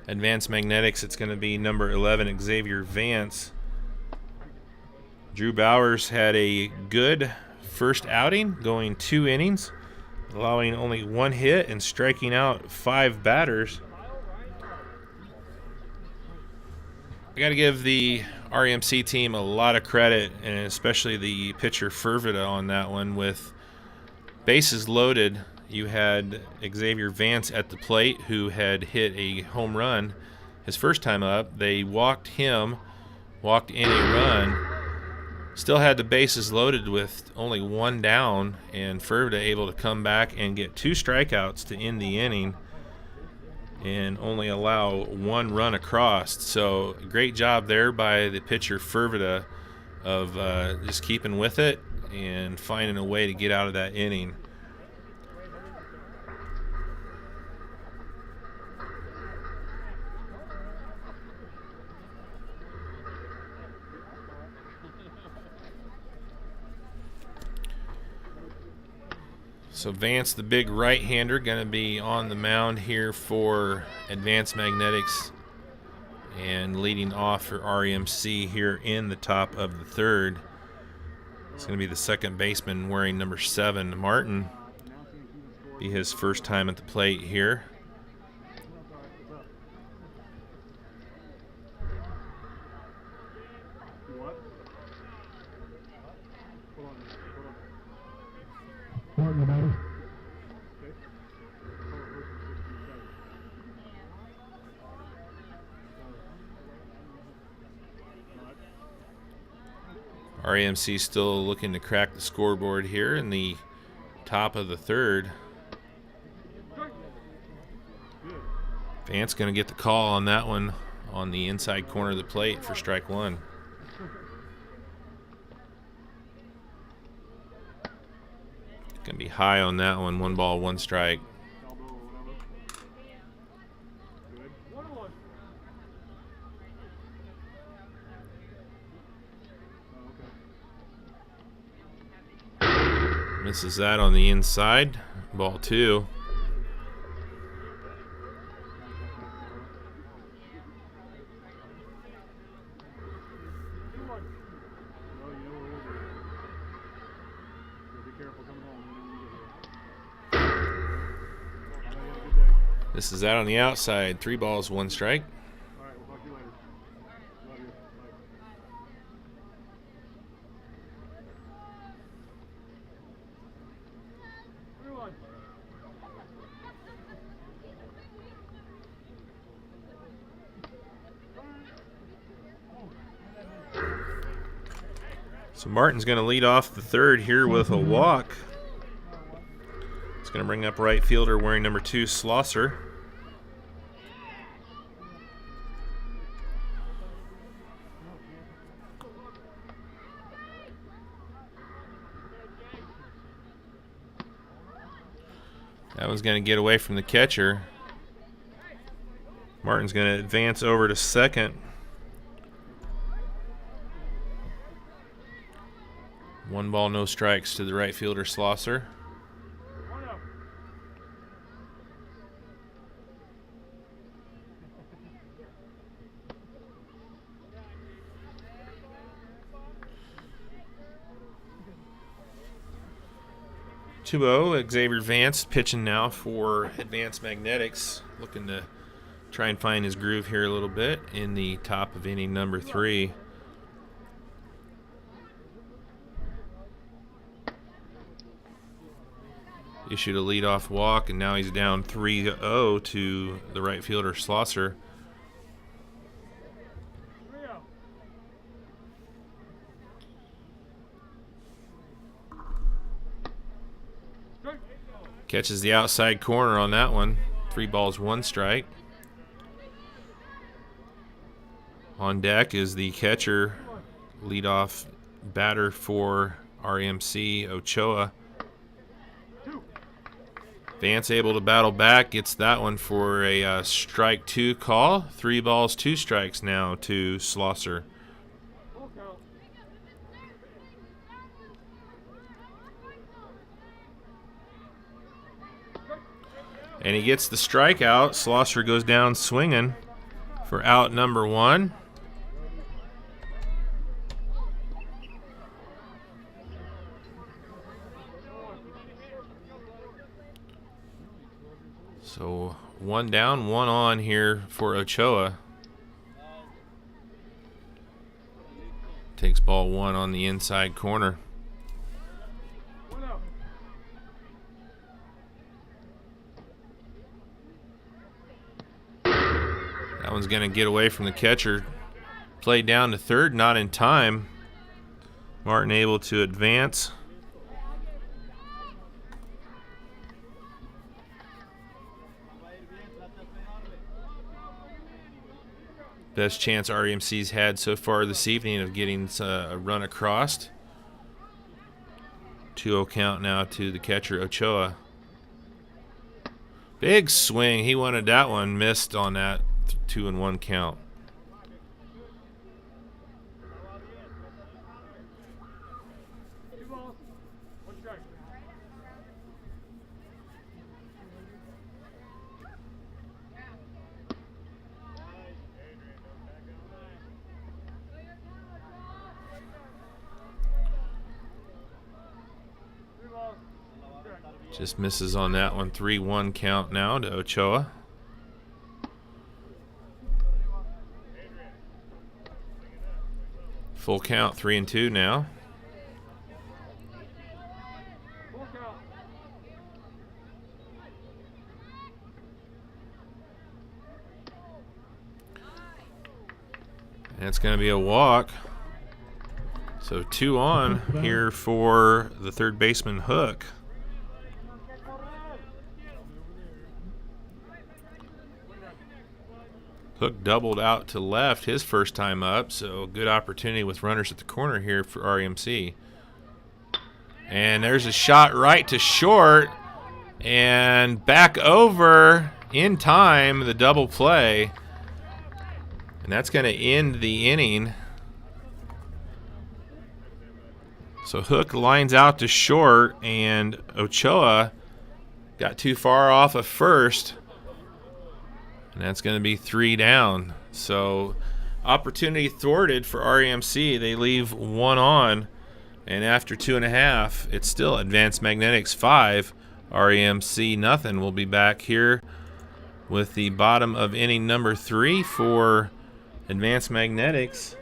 Advanced Magnetics. It's going to be number 11, Xavier Vance. Drew Bowers had a good first outing, going 2 innings. Allowing only 1 hit and striking out 5 batters. I got to give the REMC team a lot of credit, and especially the pitcher Fervita on that one. With bases loaded, you had Xavier Vance at the plate, who had hit a home run his first time up. They walked him, walked in a run, Still had the bases loaded with only one down, and Fervda able to come back and get 2 strikeouts to end the inning and only allow 1 run across. So great job there by the pitcher Fervda of just keeping with it and finding a way to get out of that inning. So Vance, the big right-hander, going to be on the mound here for Advanced Magnetics and leading off for REMC here in the top of the 3rd. It's going to be the second baseman wearing number 7, Martin. Be his first time at the plate here. REMC still looking to crack the scoreboard here in the top of the 3rd. Vance going to get the call on that one on the inside corner of the plate for strike 1. Going to be high on that one. 1 ball, 1 strike. Misses that on the inside. Ball 2. This is out on the outside. 3 balls, 1 strike. So Martin's going to lead off the 3rd here with a walk. It's going to bring up right fielder wearing number 2, Schlosser. That one's going to get away from the catcher. Martin's going to advance over to second. 1 ball, no strikes to the right fielder, Schlosser. Xavier Vance pitching now for Advanced Magnetics, looking to try and find his groove here a little bit in the top of inning number 3. Issued a leadoff walk, and now he's down 3-0 to the right fielder, Schlosser. Catches the outside corner on that one. 3 balls, 1 strike. On deck is the catcher, leadoff batter for REMC, Ochoa. Vance able to battle back, gets that one for a strike 2 call. 3 balls, 2 strikes now to Schlosser. And he gets the strikeout. Schlosser goes down swinging for out number 1. So 1 down, 1 on here for Ochoa. Takes ball 1 on the inside corner. That one's going to get away from the catcher. Played down to third, not in time. Martin able to advance. Best chance REMC's had so far this evening of getting a run across. 2-0 count now to the catcher, Ochoa. Big swing. He wanted that one. Missed on that 2-1 count. Just misses on that one. 3-1 count now to Ochoa. Full count, 3-2 now. And it's going to be a walk. So 2 on here for the third baseman, Hook. Hook doubled out to left his first time up, so good opportunity with runners at the corner here for REMC. And there's a shot right to short, and back over in time, the double play. And that's going to end the inning. So Hook lines out to short, and Ochoa got too far off of first. And that's going to be 3 down. So opportunity thwarted for REMC. They leave 1 on. And after 2.5, it's still Advanced Magnetics 5. REMC nothing. We'll be back here with the bottom of inning number 3 for Advanced Magnetics.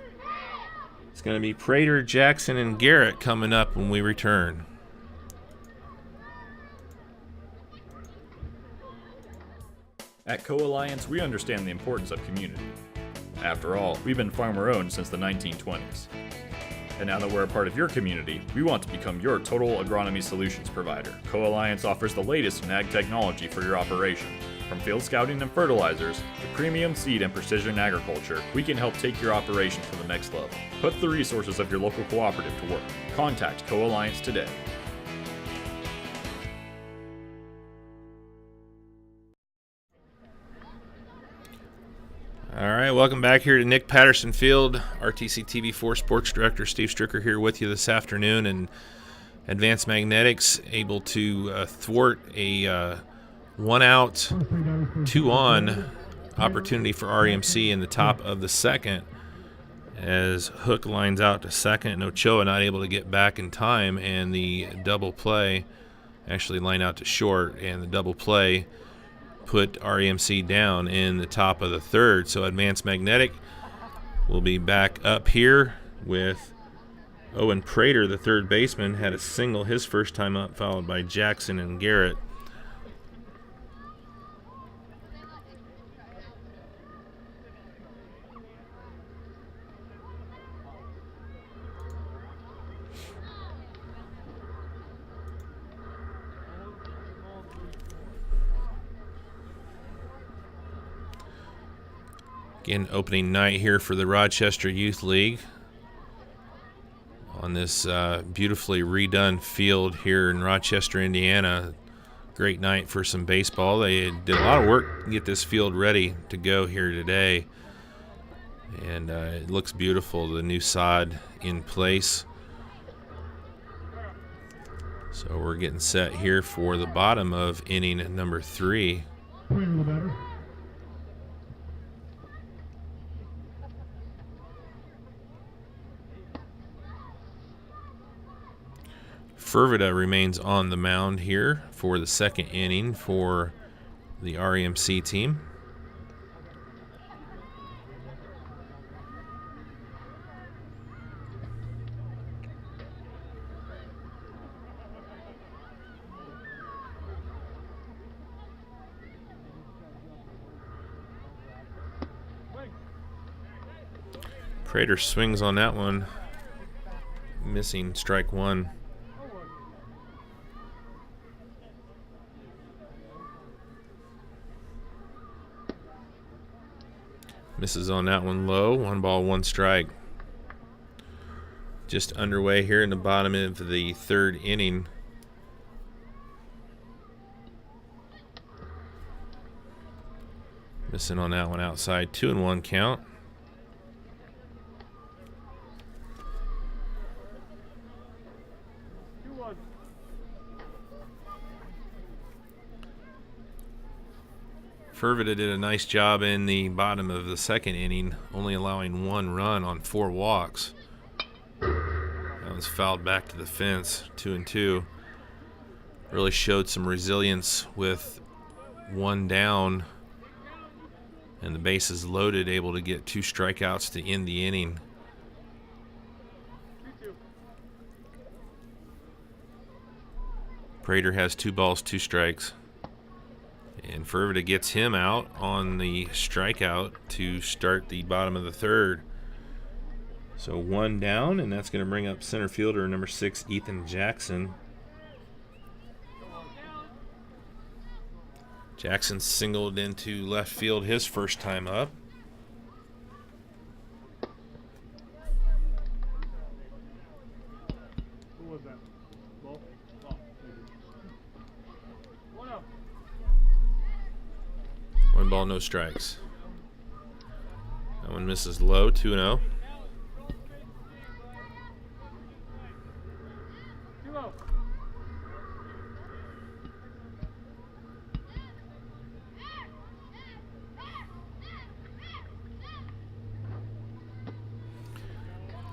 It's going to be Prater, Jackson, and Garrett coming up when we return. At Co-Alliance, we understand the importance of community. After all, we've been farmer-owned since the 1920s. And now that we're a part of your community, we want to become your total agronomy solutions provider. Co-Alliance offers the latest in ag technology for your operation. From field scouting and fertilizers to premium seed and precision agriculture, we can help take your operation to the next level. Put the resources of your local cooperative to work. Contact Co-Alliance today. All right, welcome back here to Nick Patterson Field. RTC TV4 Sports Director Steve Stricker here with you this afternoon. And Advanced Magnetics able to thwart a 1-out, 2-on opportunity for REMC in the top of the second as Hook lines out to second and Ochoa not able to get back in time, and the double play actually line out to short, and the double play put REMC down in the top of the third. So Advanced Magnetic will be back up here with Owen Prater, the third baseman, had a single his first time up, followed by Jackson and Garrett. Again, opening night here for the Rochester Youth League on this beautifully redone field here in Rochester, Indiana. Great night for some baseball. They did a lot of work to get this field ready to go here today. And it looks beautiful, the new sod in place. So we're getting set here for the bottom of inning number 3. Fervida remains on the mound here for the second inning for the REMC team. Prater swings on that one. missing strike one. Misses on that one low. 1 ball, 1 strike. Just underway here in the bottom of the third inning. Missing on that one outside. 2-1 count. Fervida did a nice job in the bottom of the second inning, only allowing 1 run on 4 walks. That was fouled back to the fence, 2-2. Really showed some resilience with 1 down and the bases loaded, able to get 2 strikeouts to end the inning. Prater has 2 balls, 2 strikes. And Fervida gets him out on the strikeout to start the bottom of the third. So 1 down, and that's going to bring up center fielder number 6, Ethan Jackson. Jackson singled into left field his first time up. Who was that? Ball? One ball, no strikes. That one misses low, 2-0.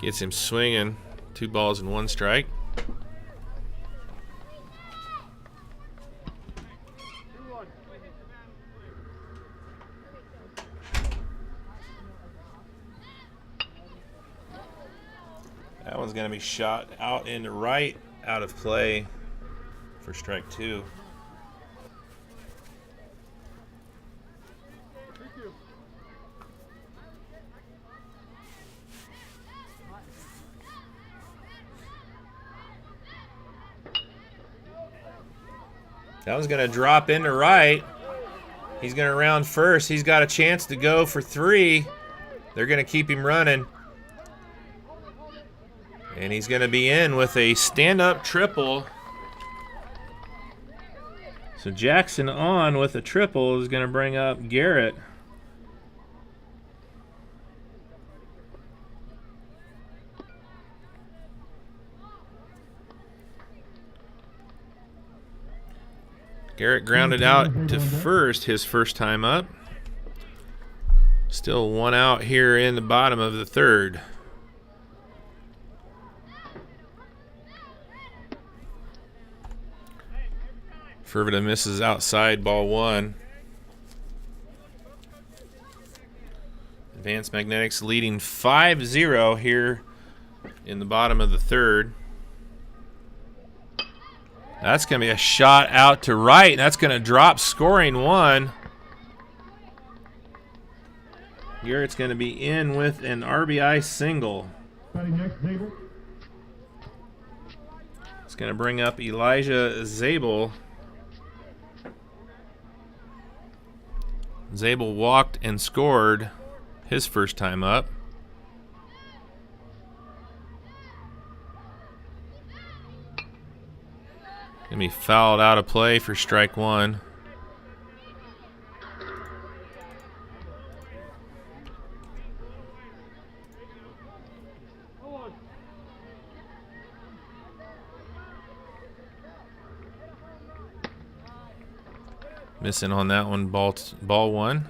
Gets him swinging. 2 balls and 1 strike. That one's going to be shot out into right, out of play for strike 2. That one's going to drop into right. He's going to round first. He's got a chance to go for 3. They're going to keep him running. And he's going to be in with a stand-up triple. So Jackson on with a triple is going to bring up Garrett. Garrett grounded out to first his first time up. Still 1 out here in the bottom of the third. Fervida misses outside, ball 1. Advanced Magnetics leading 5-0 here in the bottom of the third. That's going to be a shot out to right, and that's going to drop, scoring 1. Garrett's going to be in with an RBI single. It's going to bring up Elijah Zabel. Zabel walked and scored his first time up. Gonna be fouled out of play for strike 1. Missing on that one, ball 1.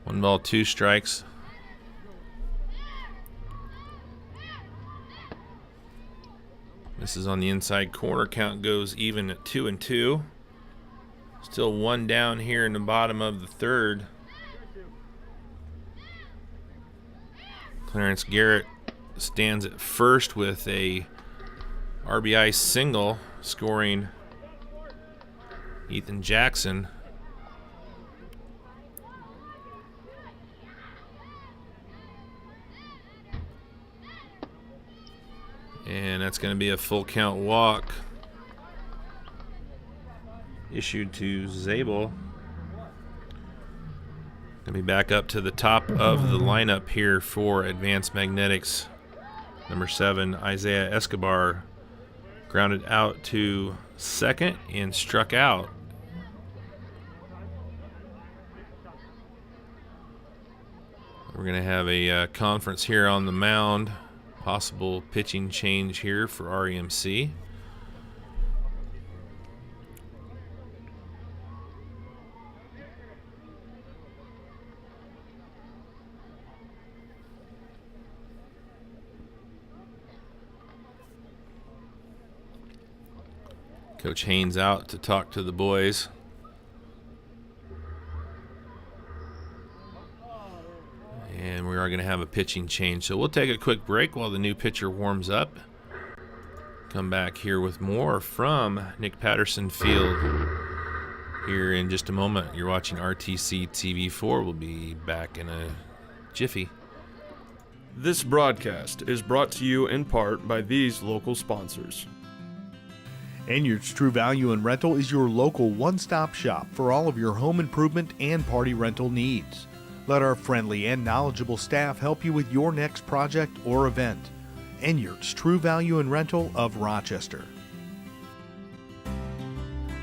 One ball, 2 strikes. This is on the inside corner. Count goes even at 2-2. Still 1 down here in the bottom of the third. Clarence Garrett stands at first with a RBI single, scoring Ethan Jackson. And that's going to be a full count walk issued to Zabel. Going to be back up to the top of the lineup here for Advanced Magnetics. Number 7, Isaiah Escobar, grounded out to second and struck out. We're going to have a conference here on the mound. Possible pitching change here for REMC. Coach Haynes out to talk to the boys. And we are going to have a pitching change. So we'll take a quick break while the new pitcher warms up. Come back here with more from Nick Patterson Field here in just a moment. You're watching RTC TV4. We'll be back in a jiffy. This broadcast is brought to you in part by these local sponsors. Enyards True Value and Rental is your local one-stop shop for all of your home improvement and party rental needs. Let our friendly and knowledgeable staff help you with your next project or event. Enyards True Value and Rental of Rochester.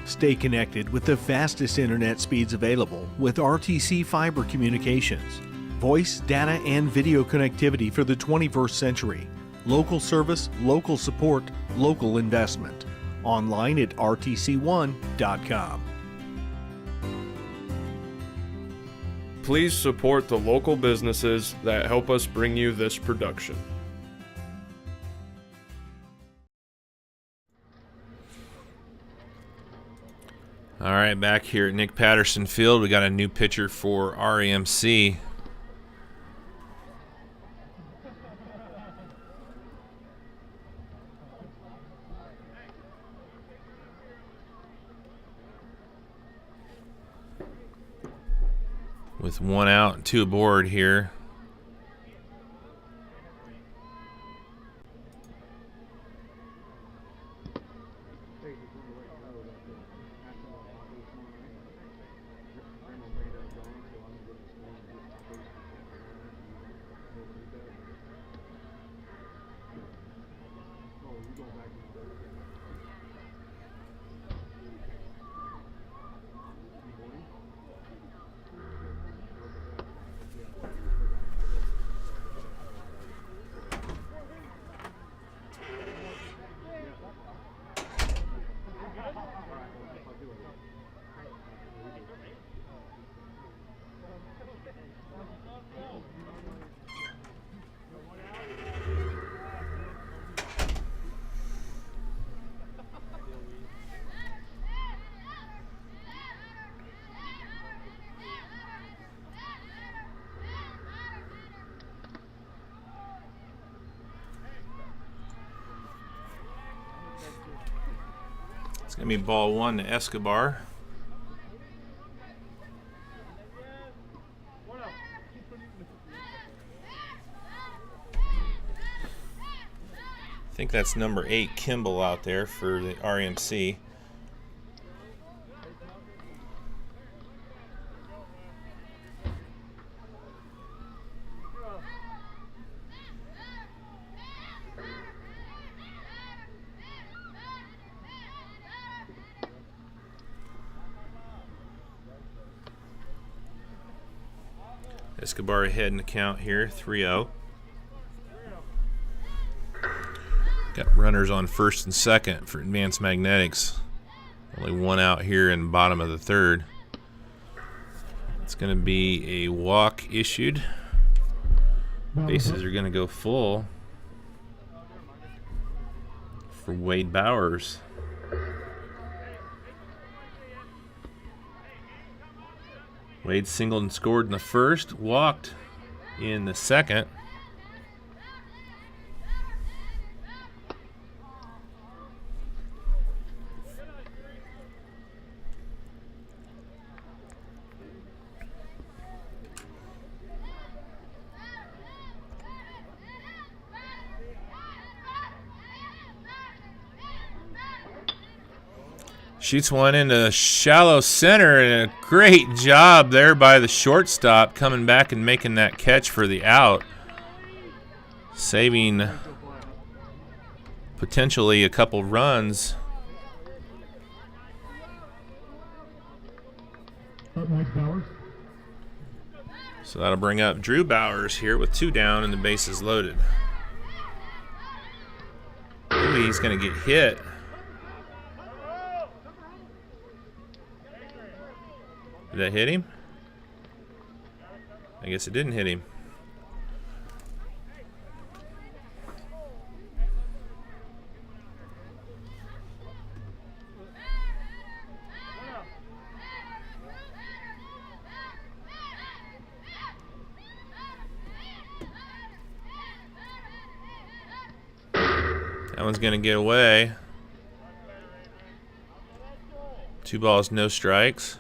Stay connected with the fastest internet speeds available with RTC Fiber Communications. Voice, data, and video connectivity for the 21st century. Local service, local support, local investment. Online at rtc1.com. Please support the local businesses that help us bring you this production. All right, back here at Nick Patterson Field, we got a new pitcher for REMC. With 1 out and 2 aboard here. It's going to be ball 1 to Escobar. I think that's number 8, Kimball, out there for the REMC. Escobar ahead in the count here, 3-0. Got runners on first and second for Advanced Magnetics. Only 1 out here in the bottom of the 3rd. It's going to be a walk issued. Bases are going to go full for Wade Bowers. Wade singled and scored in the 1st, walked in the 2nd. Shoots one into shallow center, and a great job there by the shortstop coming back and making that catch for the out. Saving potentially a couple runs. So that'll bring up Drew Bowers here with 2 down and the bases loaded. Ooh, he's going to get hit. Did that hit him? I guess it didn't hit him. That one's going to get away. 2 balls, no strikes.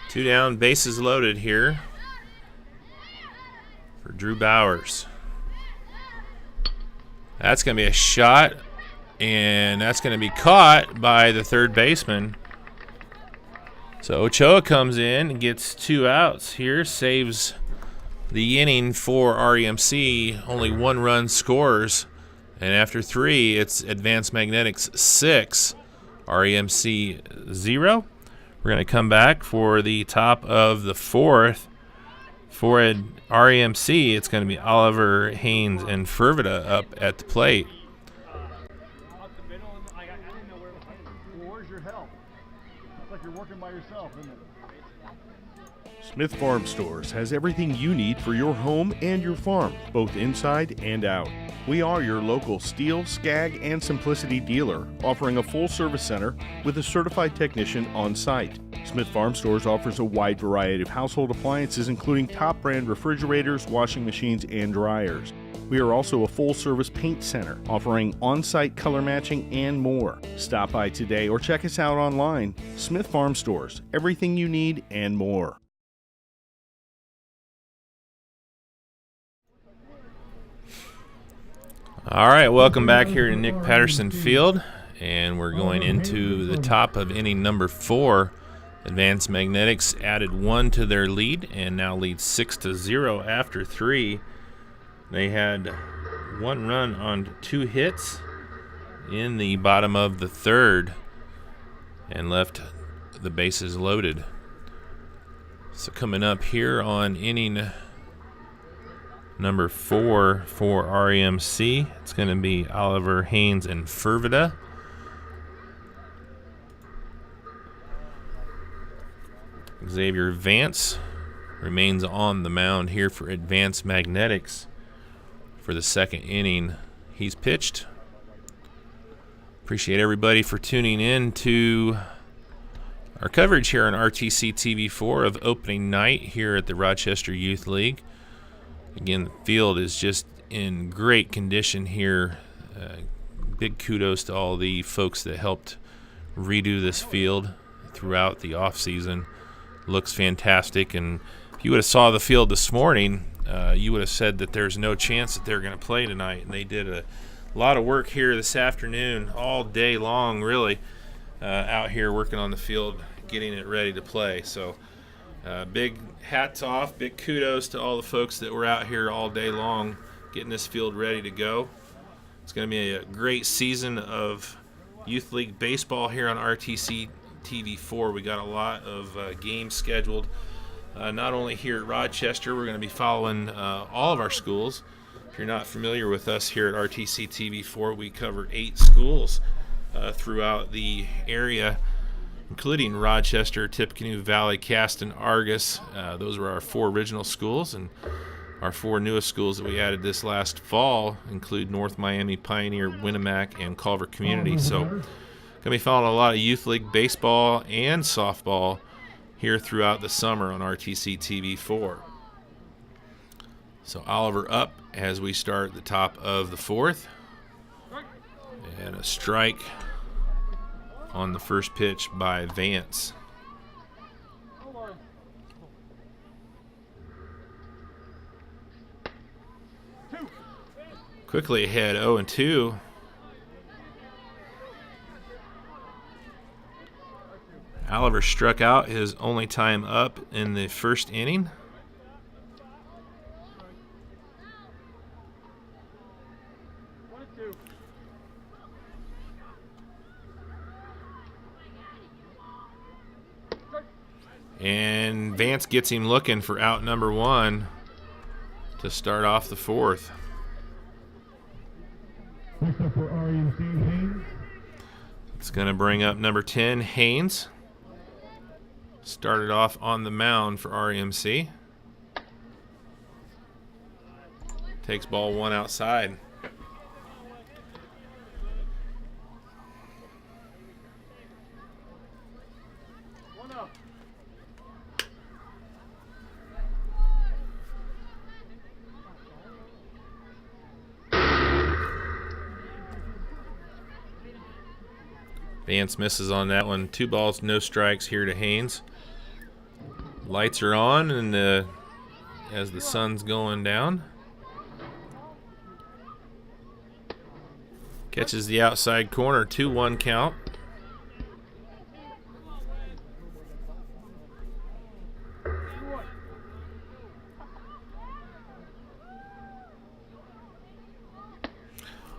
Two down, bases loaded here for Drew Bowers. That's going to be a shot, and that's going to be caught by the third baseman. So Ochoa comes in and gets 2 outs here, saves the inning for REMC. Only 1 run scores, and after 3, it's Advanced Magnetics 6, REMC 0. We're going to come back for the top of the 4th. For REMC, it's going to be Oliver, Haynes, and Fervita up at the plate. Where's your help? It's like you're working by yourself, isn't it? Smith Farm Stores has everything you need for your home and your farm, both inside and out. We are your local steel, scag, and simplicity dealer, offering a full-service center with a certified technician on site. Smith Farm Stores offers a wide variety of household appliances, including top-brand refrigerators, washing machines, and dryers. We are also a full-service paint center, offering on-site color matching and more. Stop by today or check us out online. Smith Farm Stores, everything you need and more. All right, welcome back here to Nick Patterson Field, and we're going into the top of inning number 4. Advanced Magnetics added 1 to their lead and now lead 6-0 after 3. They had 1 run on 2 hits in the bottom of the 3rd and left the bases loaded. So coming up here on inning number 4 for REMC, it's going to be Oliver, Haynes, and Fervita. Xavier Vance remains on the mound here for Advanced Magnetics for the 2nd inning. He's pitched. Appreciate everybody for tuning in to our coverage here on RTC TV4 of opening night here at the Rochester Youth League. Again, the field is just in great condition here. Big kudos to all the folks that helped redo this field throughout the off-season. Looks fantastic, and if you would have saw the field this morning, you would have said that there's no chance that they're going to play tonight. And they did a lot of work here this afternoon, all day long, really, out here working on the field, getting it ready to play. So big hats off, big kudos to all the folks that were out here all day long getting this field ready to go. It's going to be a great season of Youth League baseball here on RTC TV4. We got a lot of games scheduled, not only here at Rochester. We're going to be following all of our schools. If you're not familiar with us here at RTC TV4, we cover 8 schools throughout the area, including Rochester, Tippecanoe Valley, Caston, Argus. Those were our 4 original schools, and our 4 newest schools that we added this last fall include North Miami, Pioneer, Winnemac, and Culver Community. So going to be following a lot of Youth League baseball and softball here throughout the summer on RTC TV4. So Oliver up as we start the top of the 4th. And a strike on the first pitch by Vance. Quickly ahead, 0-2. Oliver struck out his only time up in the first inning. And Vance gets him looking for out number 1 to start off the 4th. It's going to bring up number 10, Haynes. Started off on the mound for REMC. Takes ball 1 outside. Vance misses on that one. 2 balls, no strikes here to Haynes. Lights are on, and as the sun's going down. Catches the outside corner, 2-1 count.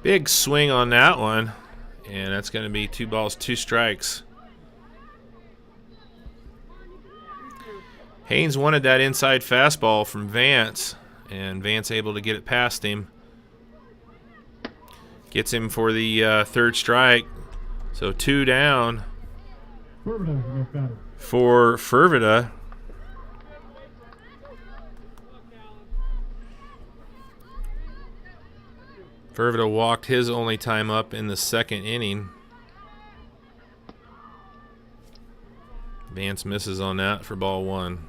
Big swing on that one, and that's going to be 2 balls, 2 strikes. Haynes wanted that inside fastball from Vance, and Vance able to get it past him. Gets him for the 3rd strike. So 2 down for Fervida. Fervida walked his only time up in the 2nd inning. Vance misses on that for ball 1.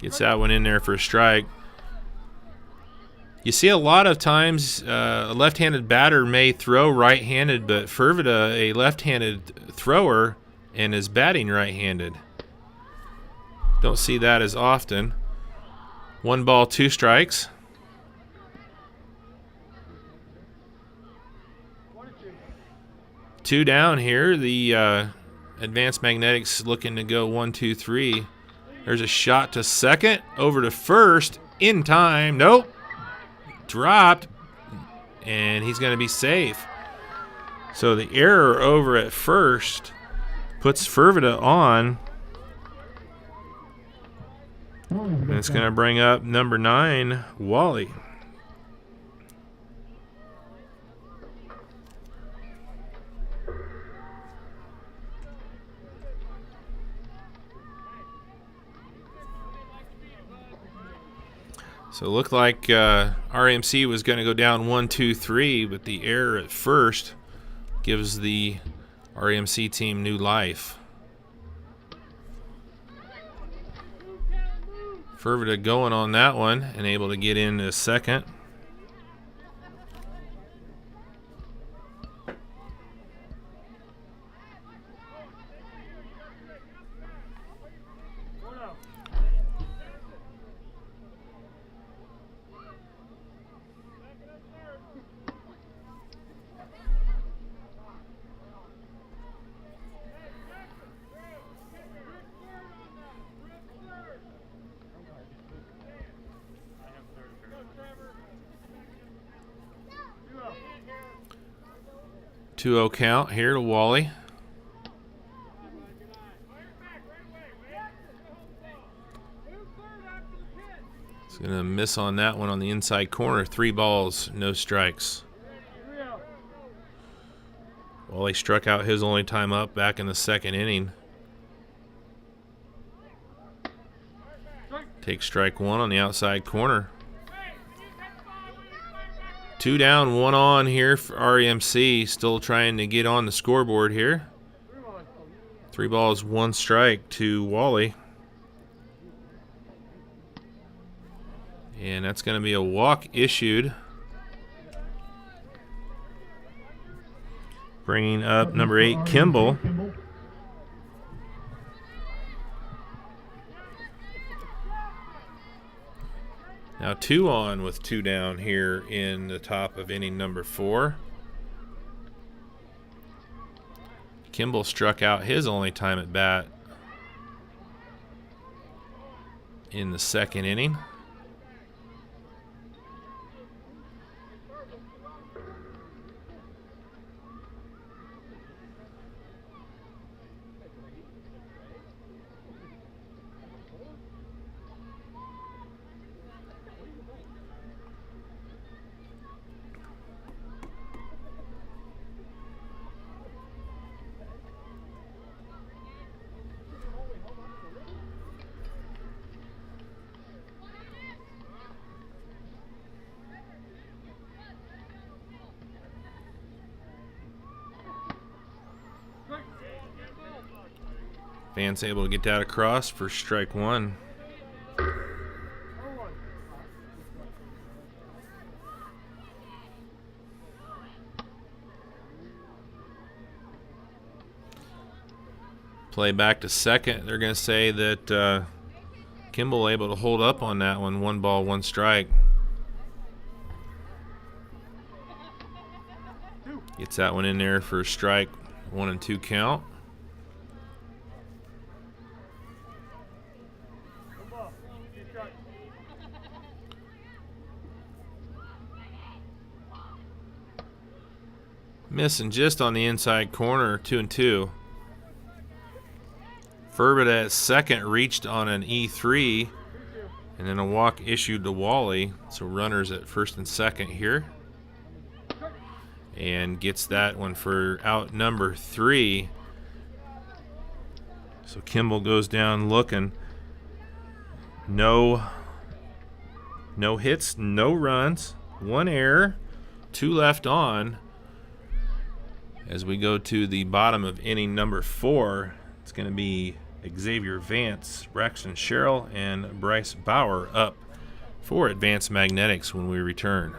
Gets that one in there for a strike. You see a lot of times a left-handed batter may throw right-handed, but Fervida, a left-handed thrower, and is batting right-handed. Don't see that as often. 1 ball, 2 strikes. Two down here. The Advanced Magnetics looking to go 1, 2, 3. There's a shot to second, over to first, in time. Nope. Dropped, and he's going to be safe. So the error over at first puts Fervida on. And it's going to bring up number 9, Wally. So it looked like RMC was going to go down 1, 2, 3, but the error at first gives the RMC team new life. Fervida going on that one and able to get into second. Two-0 count here to Wally. He's going to miss on that one on the inside corner. 3 balls, no strikes. Wally struck out his only time up back in the 2nd inning. Takes strike 1 on the outside corner. 2 down, 1 on here for REMC. Still trying to get on the scoreboard here. 3 balls, 1 strike to Wally. And that's going to be a walk issued. Bringing up number 8, Kimball. Now 2 on with 2 down here in the top of inning number 4. Kimball struck out his only time at bat in the 2nd inning. Vance able to get that across for strike 1. Play back to second. They're going to say that Kimball able to hold up on that one. 1 ball, 1 strike. Gets that one in there for a strike. 1 and 2 count. Missing just on the inside corner, 2 and 2. Furbit at second reached on an E3, and then a walk issued to Wally. So runners at first and second here. And gets that one for out number 3. So Kimball goes down looking. No hits, no runs, 1 error, 2 left on. As we go to the bottom of inning number 4, it's going to be Xavier Vance, Braxton Sherrill, and Bryce Bauer up for Advanced Magnetics when we return.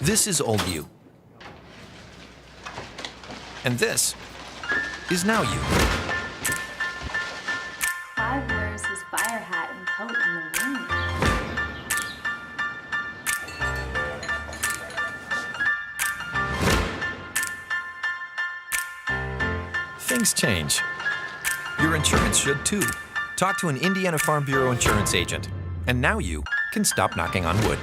This is Old You. And this is Now You. 5 wears his fire hat and coat in the ring. Things change. Your insurance should too. Talk to an Indiana Farm Bureau insurance agent. And now you can stop knocking on wood.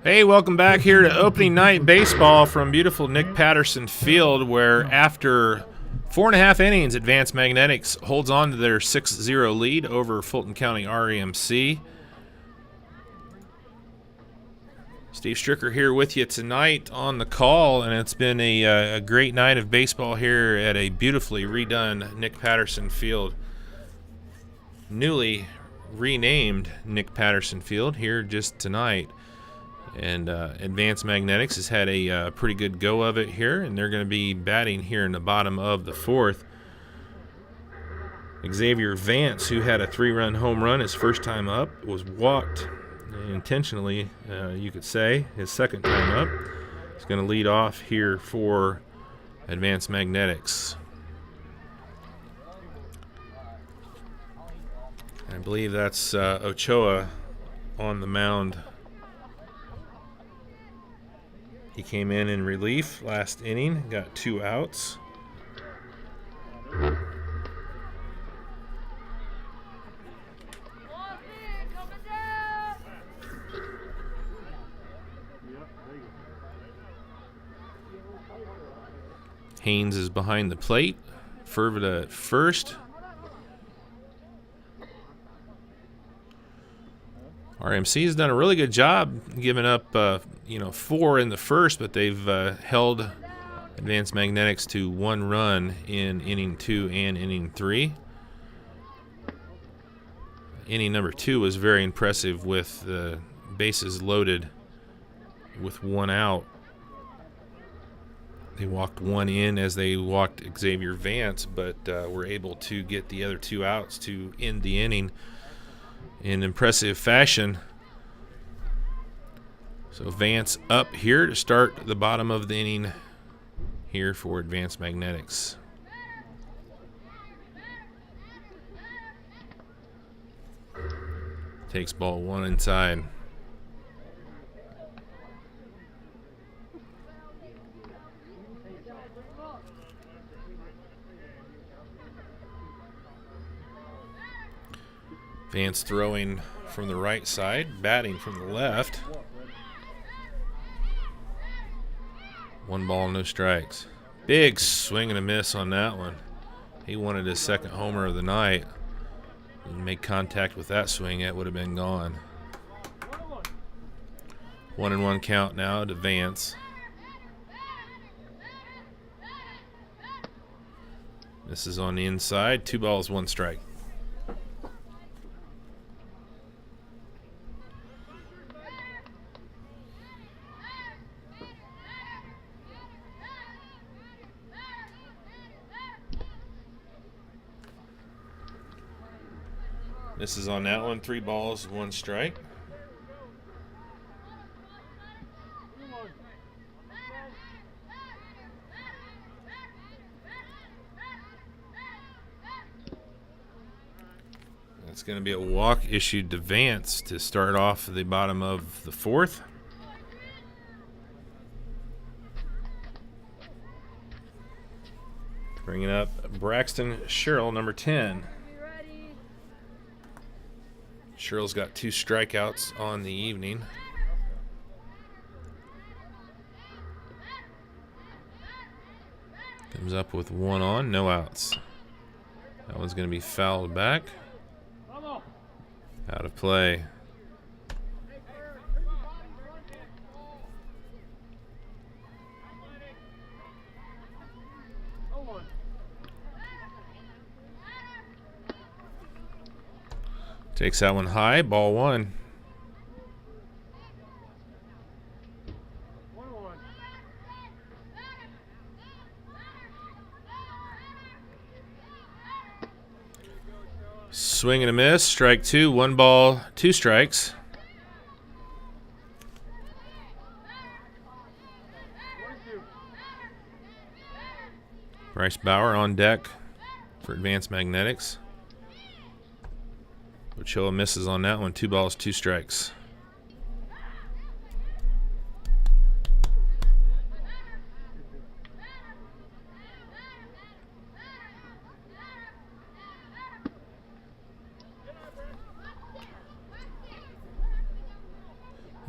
Hey, welcome back here to opening night baseball from beautiful Nick Patterson Field, where after 4.5 innings, Advanced Magnetics holds on to their 6-0 lead over Fulton County REMC. Steve Stricker here with you tonight on the call, and it's been a great night of baseball here at a beautifully redone Nick Patterson Field. Newly renamed Nick Patterson Field here just tonight. And Advanced Magnetics has had a pretty good go of it here, and they're going to be batting here in the bottom of the 4th. Xavier Vance, who had a 3-run home run his first time up, was walked intentionally, you could say, his second time up. He's going to lead off here for Advanced Magnetics. I believe that's Ochoa on the mound. He came in relief last inning, got 2 outs. Haynes is behind the plate. Furvita at first. RMC has done a really good job giving up, 4 in the first, but they've held Advanced Magnetics to 1 run in inning 2 and inning 3. Inning number 2 was very impressive with the bases loaded with 1 out. They walked one in as they walked Xavier Vance, but were able to get the other 2 outs to end the inning in impressive fashion. So Vance up here to start the bottom of the inning here for Advanced Magnetics. Takes ball 1 inside. Vance throwing from the right side, batting from the left. 1 ball, no strikes. Big swing and a miss on that one. He wanted his 2nd homer of the night. Didn't make contact with that swing, it would have been gone. 1-1 count now to Vance. This is on the inside. 2 balls, 1 strike. This is on that one. 3 balls, 1 strike. It's going to be a walk issued to Vance to start off the bottom of the 4th. Bringing up Braxton Sherrill, number 10. Sherrill's got 2 strikeouts on the evening. Comes up with 1 on, no outs. That one's going to be fouled back. Out of play. Takes that one high, ball 1. Swing and a miss, strike 2, 1 ball, 2 strikes. Bryce Bauer on deck for Advanced Magnetics. Ochoa misses on that one. 2 balls, 2 strikes.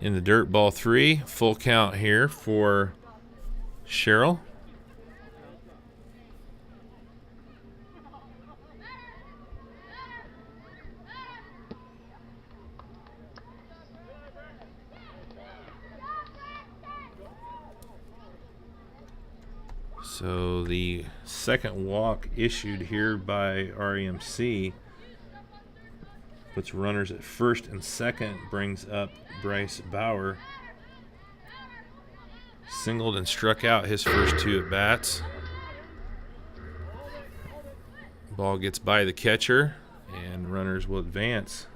In the dirt, ball 3. Full count here for Sherrill. So the second walk issued here by REMC puts runners at 1st and 2nd, brings up Bryce Bauer. Singled and struck out his first 2 at bats. Ball gets by the catcher, and runners will advance.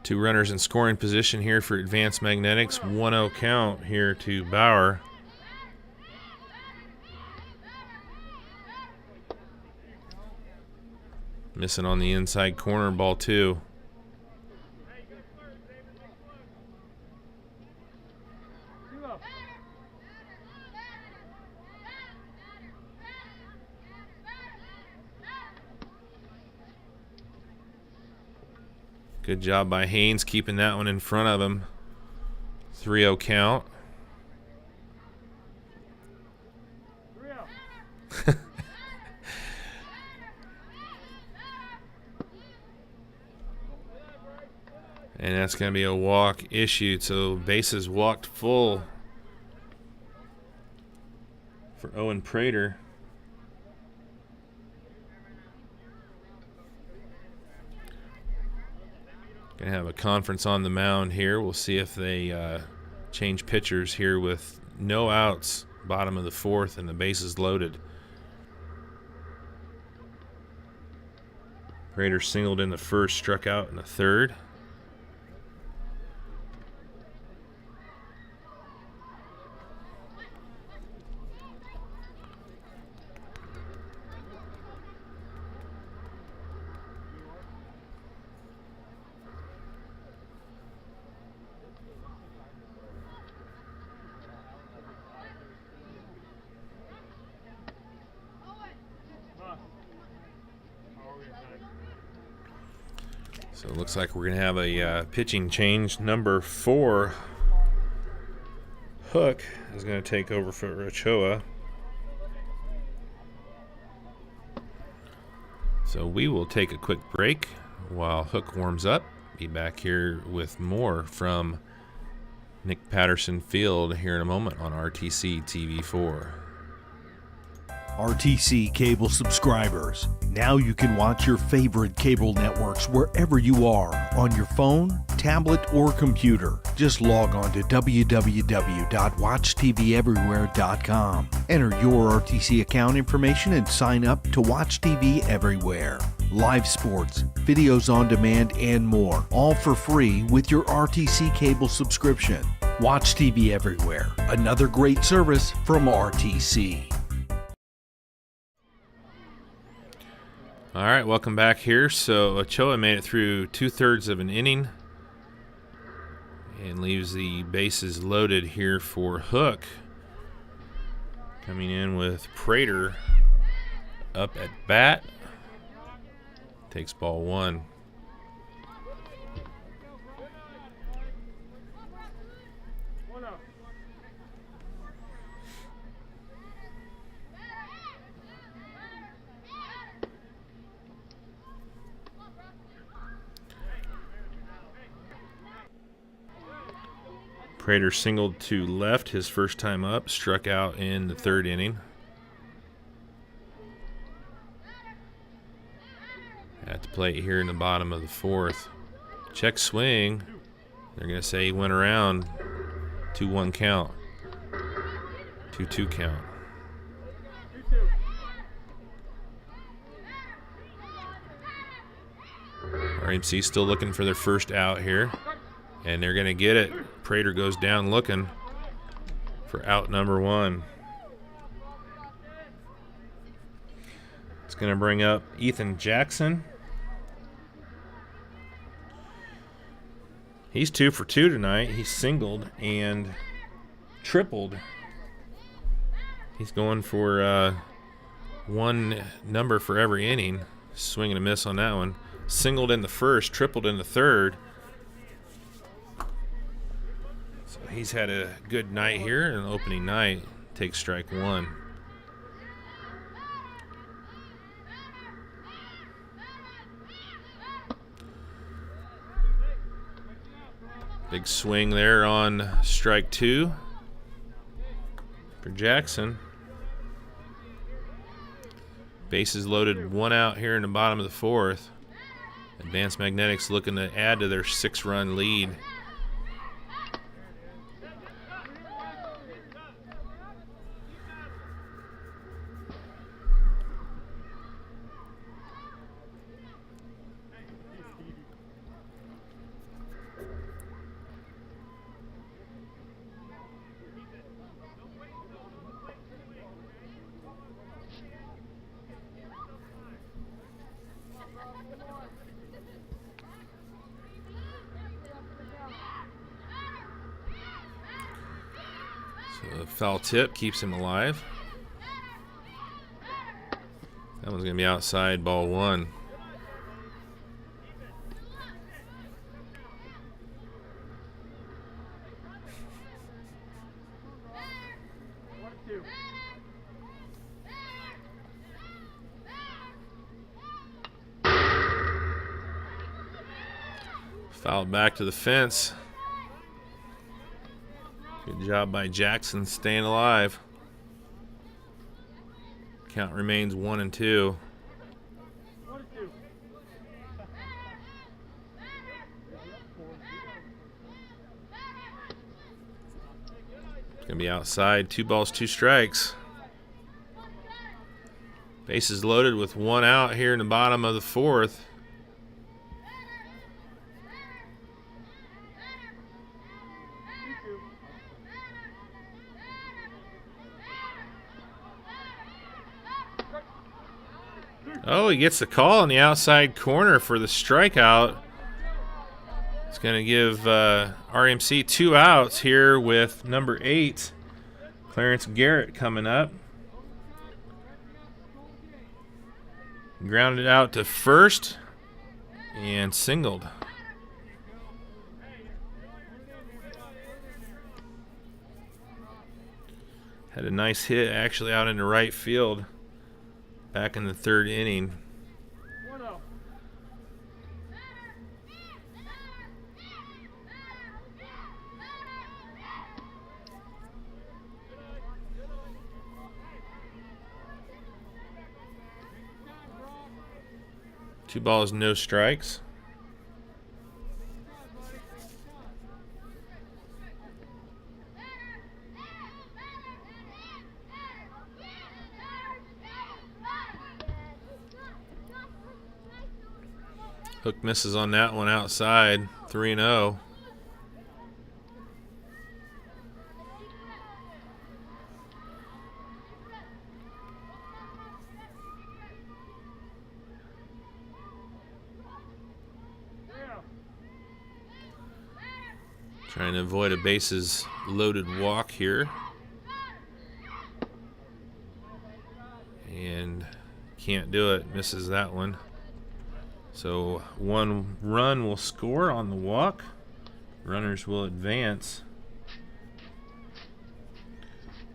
Two runners in scoring position here for Advanced Magnetics. 1-0 count here to Bauer. Missing on the inside corner, ball 2. Good job by Haynes keeping that one in front of him. 3-0 count. And that's going to be a walk issued. So bases walked full for Owen Prater. Gonna have a conference on the mound here. We'll see if they change pitchers here with no outs, bottom of the fourth, and the bases loaded. Prater singled in the first, struck out in the third. So it looks like we're going to have a pitching change. Number 4, Hook, is going to take over for Ochoa. So we will take a quick break while Hook warms up. Be back here with more from Nick Patterson Field here in a moment on RTC TV4. RTC cable subscribers. Now you can watch your favorite cable networks wherever you are on your phone, tablet, or computer. Just log on to www.watchtveverywhere.com. Enter your RTC account information and sign up to watch TV everywhere. Live sports, videos on demand, and more, all for free with your RTC cable subscription. Watch TV everywhere. Another great service from RTC. All right, welcome back here. So Ochoa made it through 2/3 of an inning and leaves the bases loaded here for Hook. Coming in with Prater up at bat. Takes ball 1. Prater singled to left his first time up, struck out in the 3rd inning. At the plate here in the bottom of the 4th. Check swing. They're going to say he went around. 2-1 count. 2-2 count. RMC still looking for their first out here. And they're going to get it. Prater goes down looking for out number 1. It's going to bring up Ethan Jackson. He's 2 for 2 tonight. He singled and tripled. He's going for 1 number for every inning. Swing and a miss on that one. Singled in the first, tripled in the 3rd. So he's had a good night here, an opening night. Takes strike 1. Big swing there on strike 2 for Jackson. Bases loaded, 1 out here in the bottom of the 4th. Advanced Magnetics looking to add to their 6-run lead. So the foul tip keeps him alive. That one's going to be outside, ball 1. Fouled back to the fence. Good job by Jackson staying alive. Count remains 1-2. It's going to be outside. 2 balls, 2 strikes. Bases loaded with 1 out here in the bottom of the 4th. Oh, he gets the call on the outside corner for the strikeout. It's going to give RMC 2 outs here with number 8, Clarence Garrett, coming up. Grounded out to first and singled. Had a nice hit actually out into right field back in the 3rd inning. Two balls, no strikes. Hook misses on that one outside, 3-0. Trying to avoid a bases loaded walk here. And can't do it, misses that one. So 1 run will score on the walk. Runners will advance.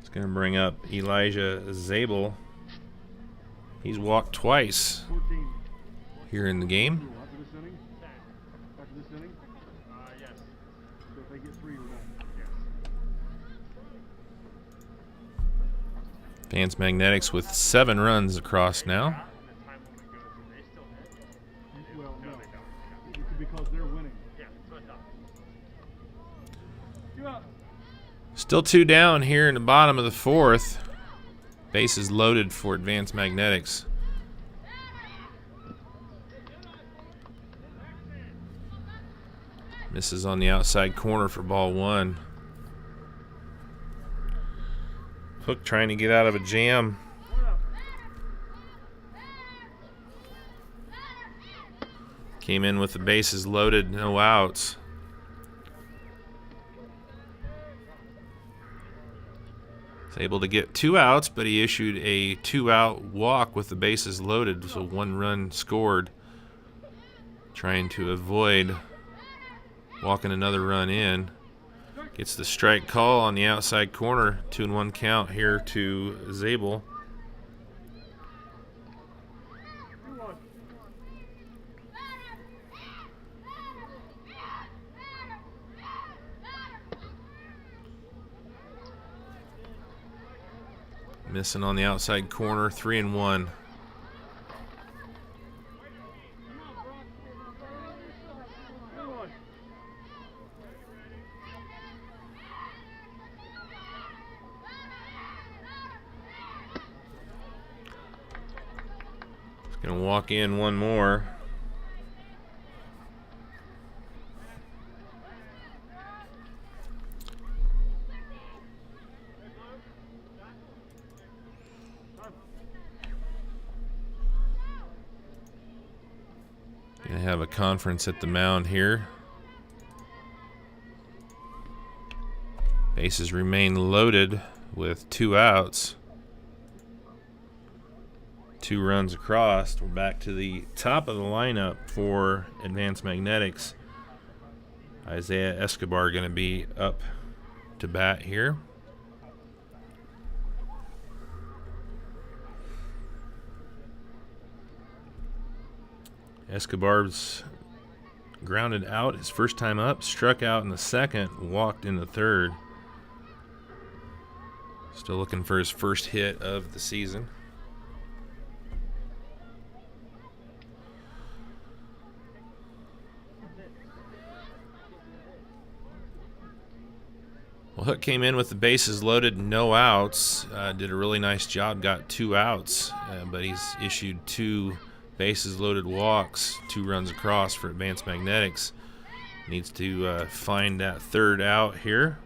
It's going to bring up Elijah Zabel. He's walked twice here in the game. Advanced Magnetics with 7 runs across now. Still 2 down here in the bottom of the 4th. Bases loaded for Advanced Magnetics. Misses on the outside corner for ball 1. Hook trying to get out of a jam. Came in with the bases loaded, no outs. Was able to get 2 outs, but he issued a 2-out walk with the bases loaded, so 1 run scored. Trying to avoid walking another run in. Gets the strike call on the outside corner. 2-1 count here to Zabel. Missing on the outside corner, 3-1. Gonna walk in one more. Gonna have a conference at the mound here. Bases remain loaded with 2 outs. 2 runs across. We're back to the top of the lineup for Advanced Magnetics. Isaiah Escobar going to be up to bat here. Escobar's grounded out his first time up, struck out in the 2nd, walked in the 3rd. Still looking for his first hit of the season. Well, Hook came in with the bases loaded, no outs. Did a really nice job, got 2 outs, but he's issued 2 bases loaded walks, 2 runs across for Advanced Magnetics. Needs to find that 3rd out here.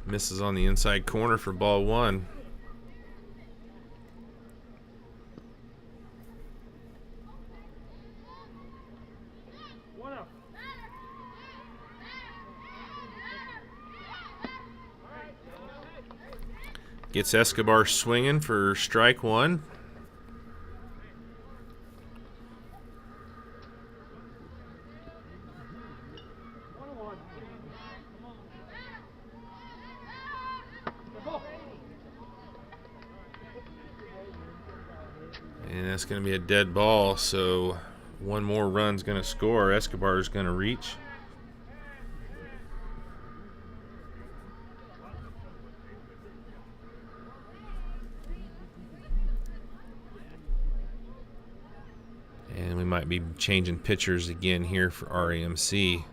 Misses on the inside corner for ball 1. Gets Escobar swinging for strike 1. And that's going to be a dead ball, so 1 more run's going to score. Escobar's going to reach. And we might be changing pitchers again here for REMC.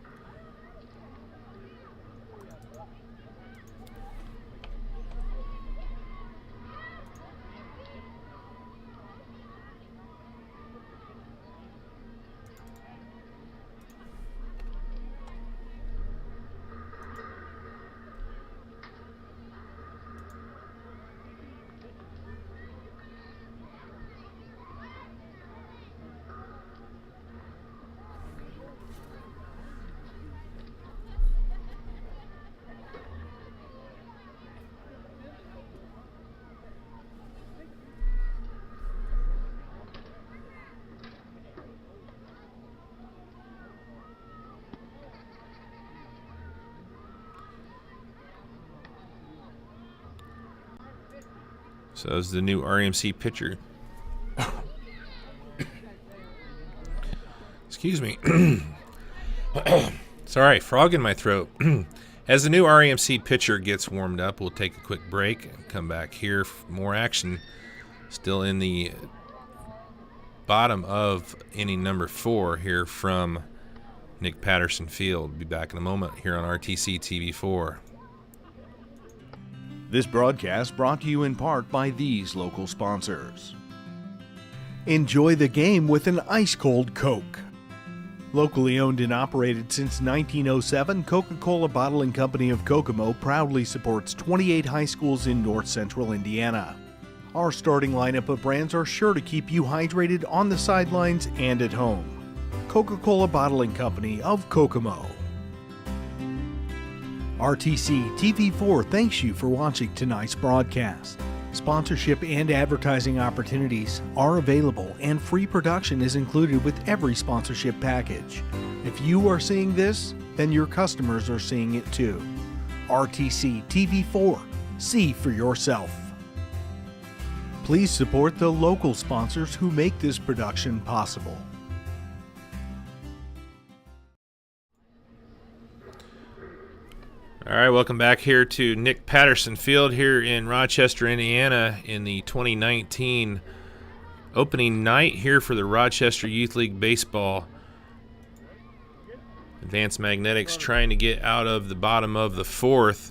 So as the new REMC pitcher. Excuse me. Sorry, frog in my throat. As the new REMC pitcher gets warmed up, we'll take a quick break and come back here for more action. Still in the bottom of inning number 4 here from Nick Patterson Field. Be back in a moment here on RTC TV4. This broadcast brought to you in part by these local sponsors. Enjoy the game with an ice-cold Coke. Locally owned and operated since 1907, Coca-Cola Bottling Company of Kokomo proudly supports 28 high schools in north central Indiana. Our starting lineup of brands are sure to keep you hydrated on the sidelines and at home. Coca-Cola Bottling Company of Kokomo. RTC TV4 thanks you for watching tonight's broadcast. Sponsorship and advertising opportunities are available, and free production is included with every sponsorship package. If you are seeing this, then your customers are seeing it too. RTC TV4. See for yourself. Please support the local sponsors who make this production possible. All right, welcome back here to Nick Patterson Field here in Rochester, Indiana, in the 2019 opening night here for the Rochester Youth League Baseball. Advanced Magnetics trying to get out of the bottom of the 4th.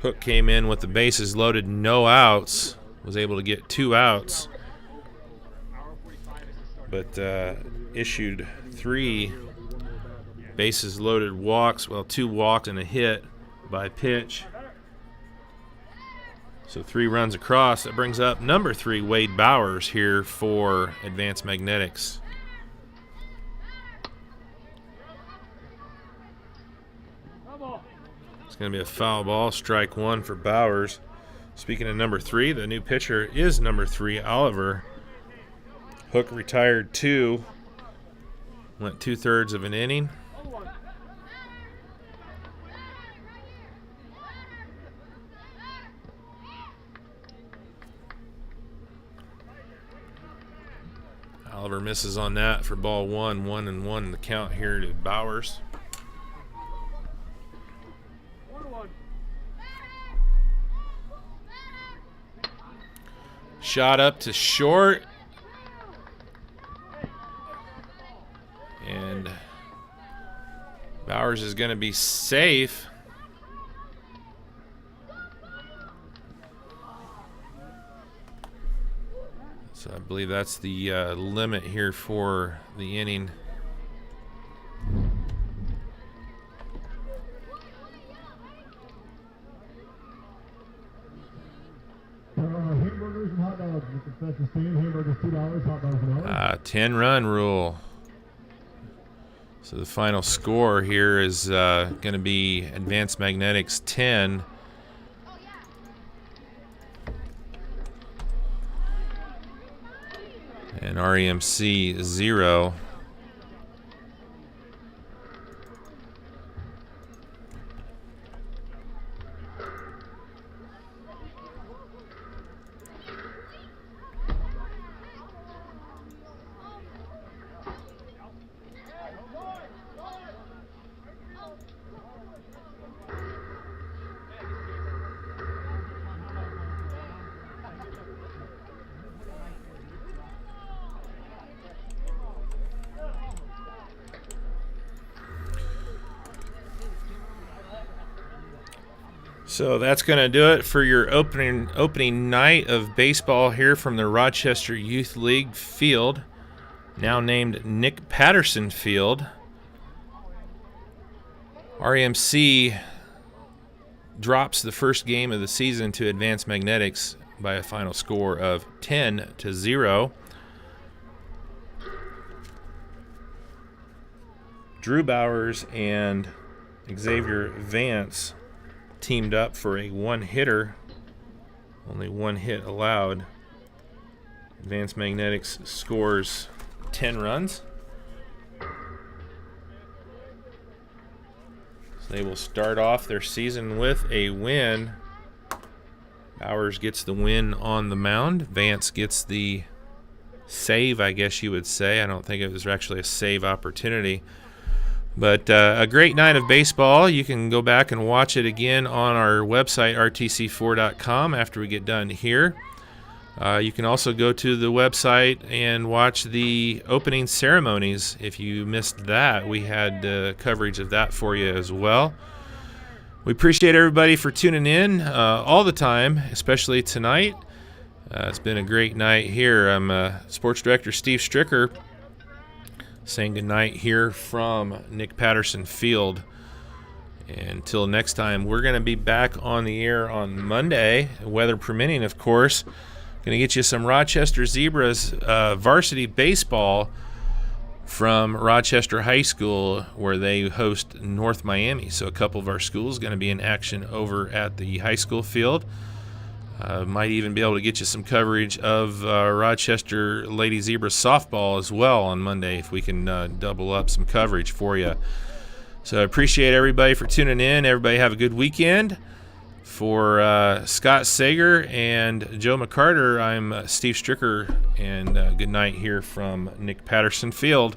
Hook came in with the bases loaded, no outs. Was able to get 2 outs, but issued 3 bases loaded walks, well, 2 walks and a hit by pitch. So 3 runs across. That brings up number 3, Wade Bowers, here for Advanced Magnetics. It's going to be a foul ball, strike 1 for Bowers. Speaking of number 3, the new pitcher is number 3, Oliver. Hook retired 2, went 2/3 of an inning. Oliver misses on that for ball 1, 1-1 in the count here to Bowers. Shot up to short. And Bowers is going to be safe. So I believe that's the limit here for the inning. Hamburgers and hot dogs. You can fetch the stand. Hamburgers $2, hot dogs $1. 10-run rule. So the final score here is going to be Advanced Magnetics 10. And REMC 0. So that's going to do it for your opening night of baseball here from the Rochester Youth League field, now named Nick Patterson Field. REMC drops the first game of the season to Advanced Magnetics by a final score of 10-0. Drew Bowers and Xavier Vance teamed up for a one-hitter. Only one hit allowed. Advanced Magnetics scores 10 runs. So they will start off their season with a win. Bowers gets the win on the mound. Vance gets the save, I guess you would say. I don't think it was actually a save opportunity. But a great night of baseball. You can go back and watch it again on our website, rtc4.com, after we get done here. You can also go to the website and watch the opening ceremonies. If you missed that, we had coverage of that for you as well. We appreciate everybody for tuning in all the time, especially tonight. It's been a great night here. I'm Sports Director Steve Stricker, saying goodnight here from Nick Patterson Field. Until next time, we're going to be back on the air on Monday, weather permitting, of course. Going to get you some Rochester Zebras varsity baseball from Rochester High School, where they host North Miami. So a couple of our schools going to be in action over at the high school field. Might even be able to get you some coverage of Rochester Lady Zebra softball as well on Monday, if we can double up some coverage for you. So I appreciate everybody for tuning in. Everybody have a good weekend. For Scott Sager and Joe McCarter, I'm Steve Stricker, and good night here from Nick Patterson Field.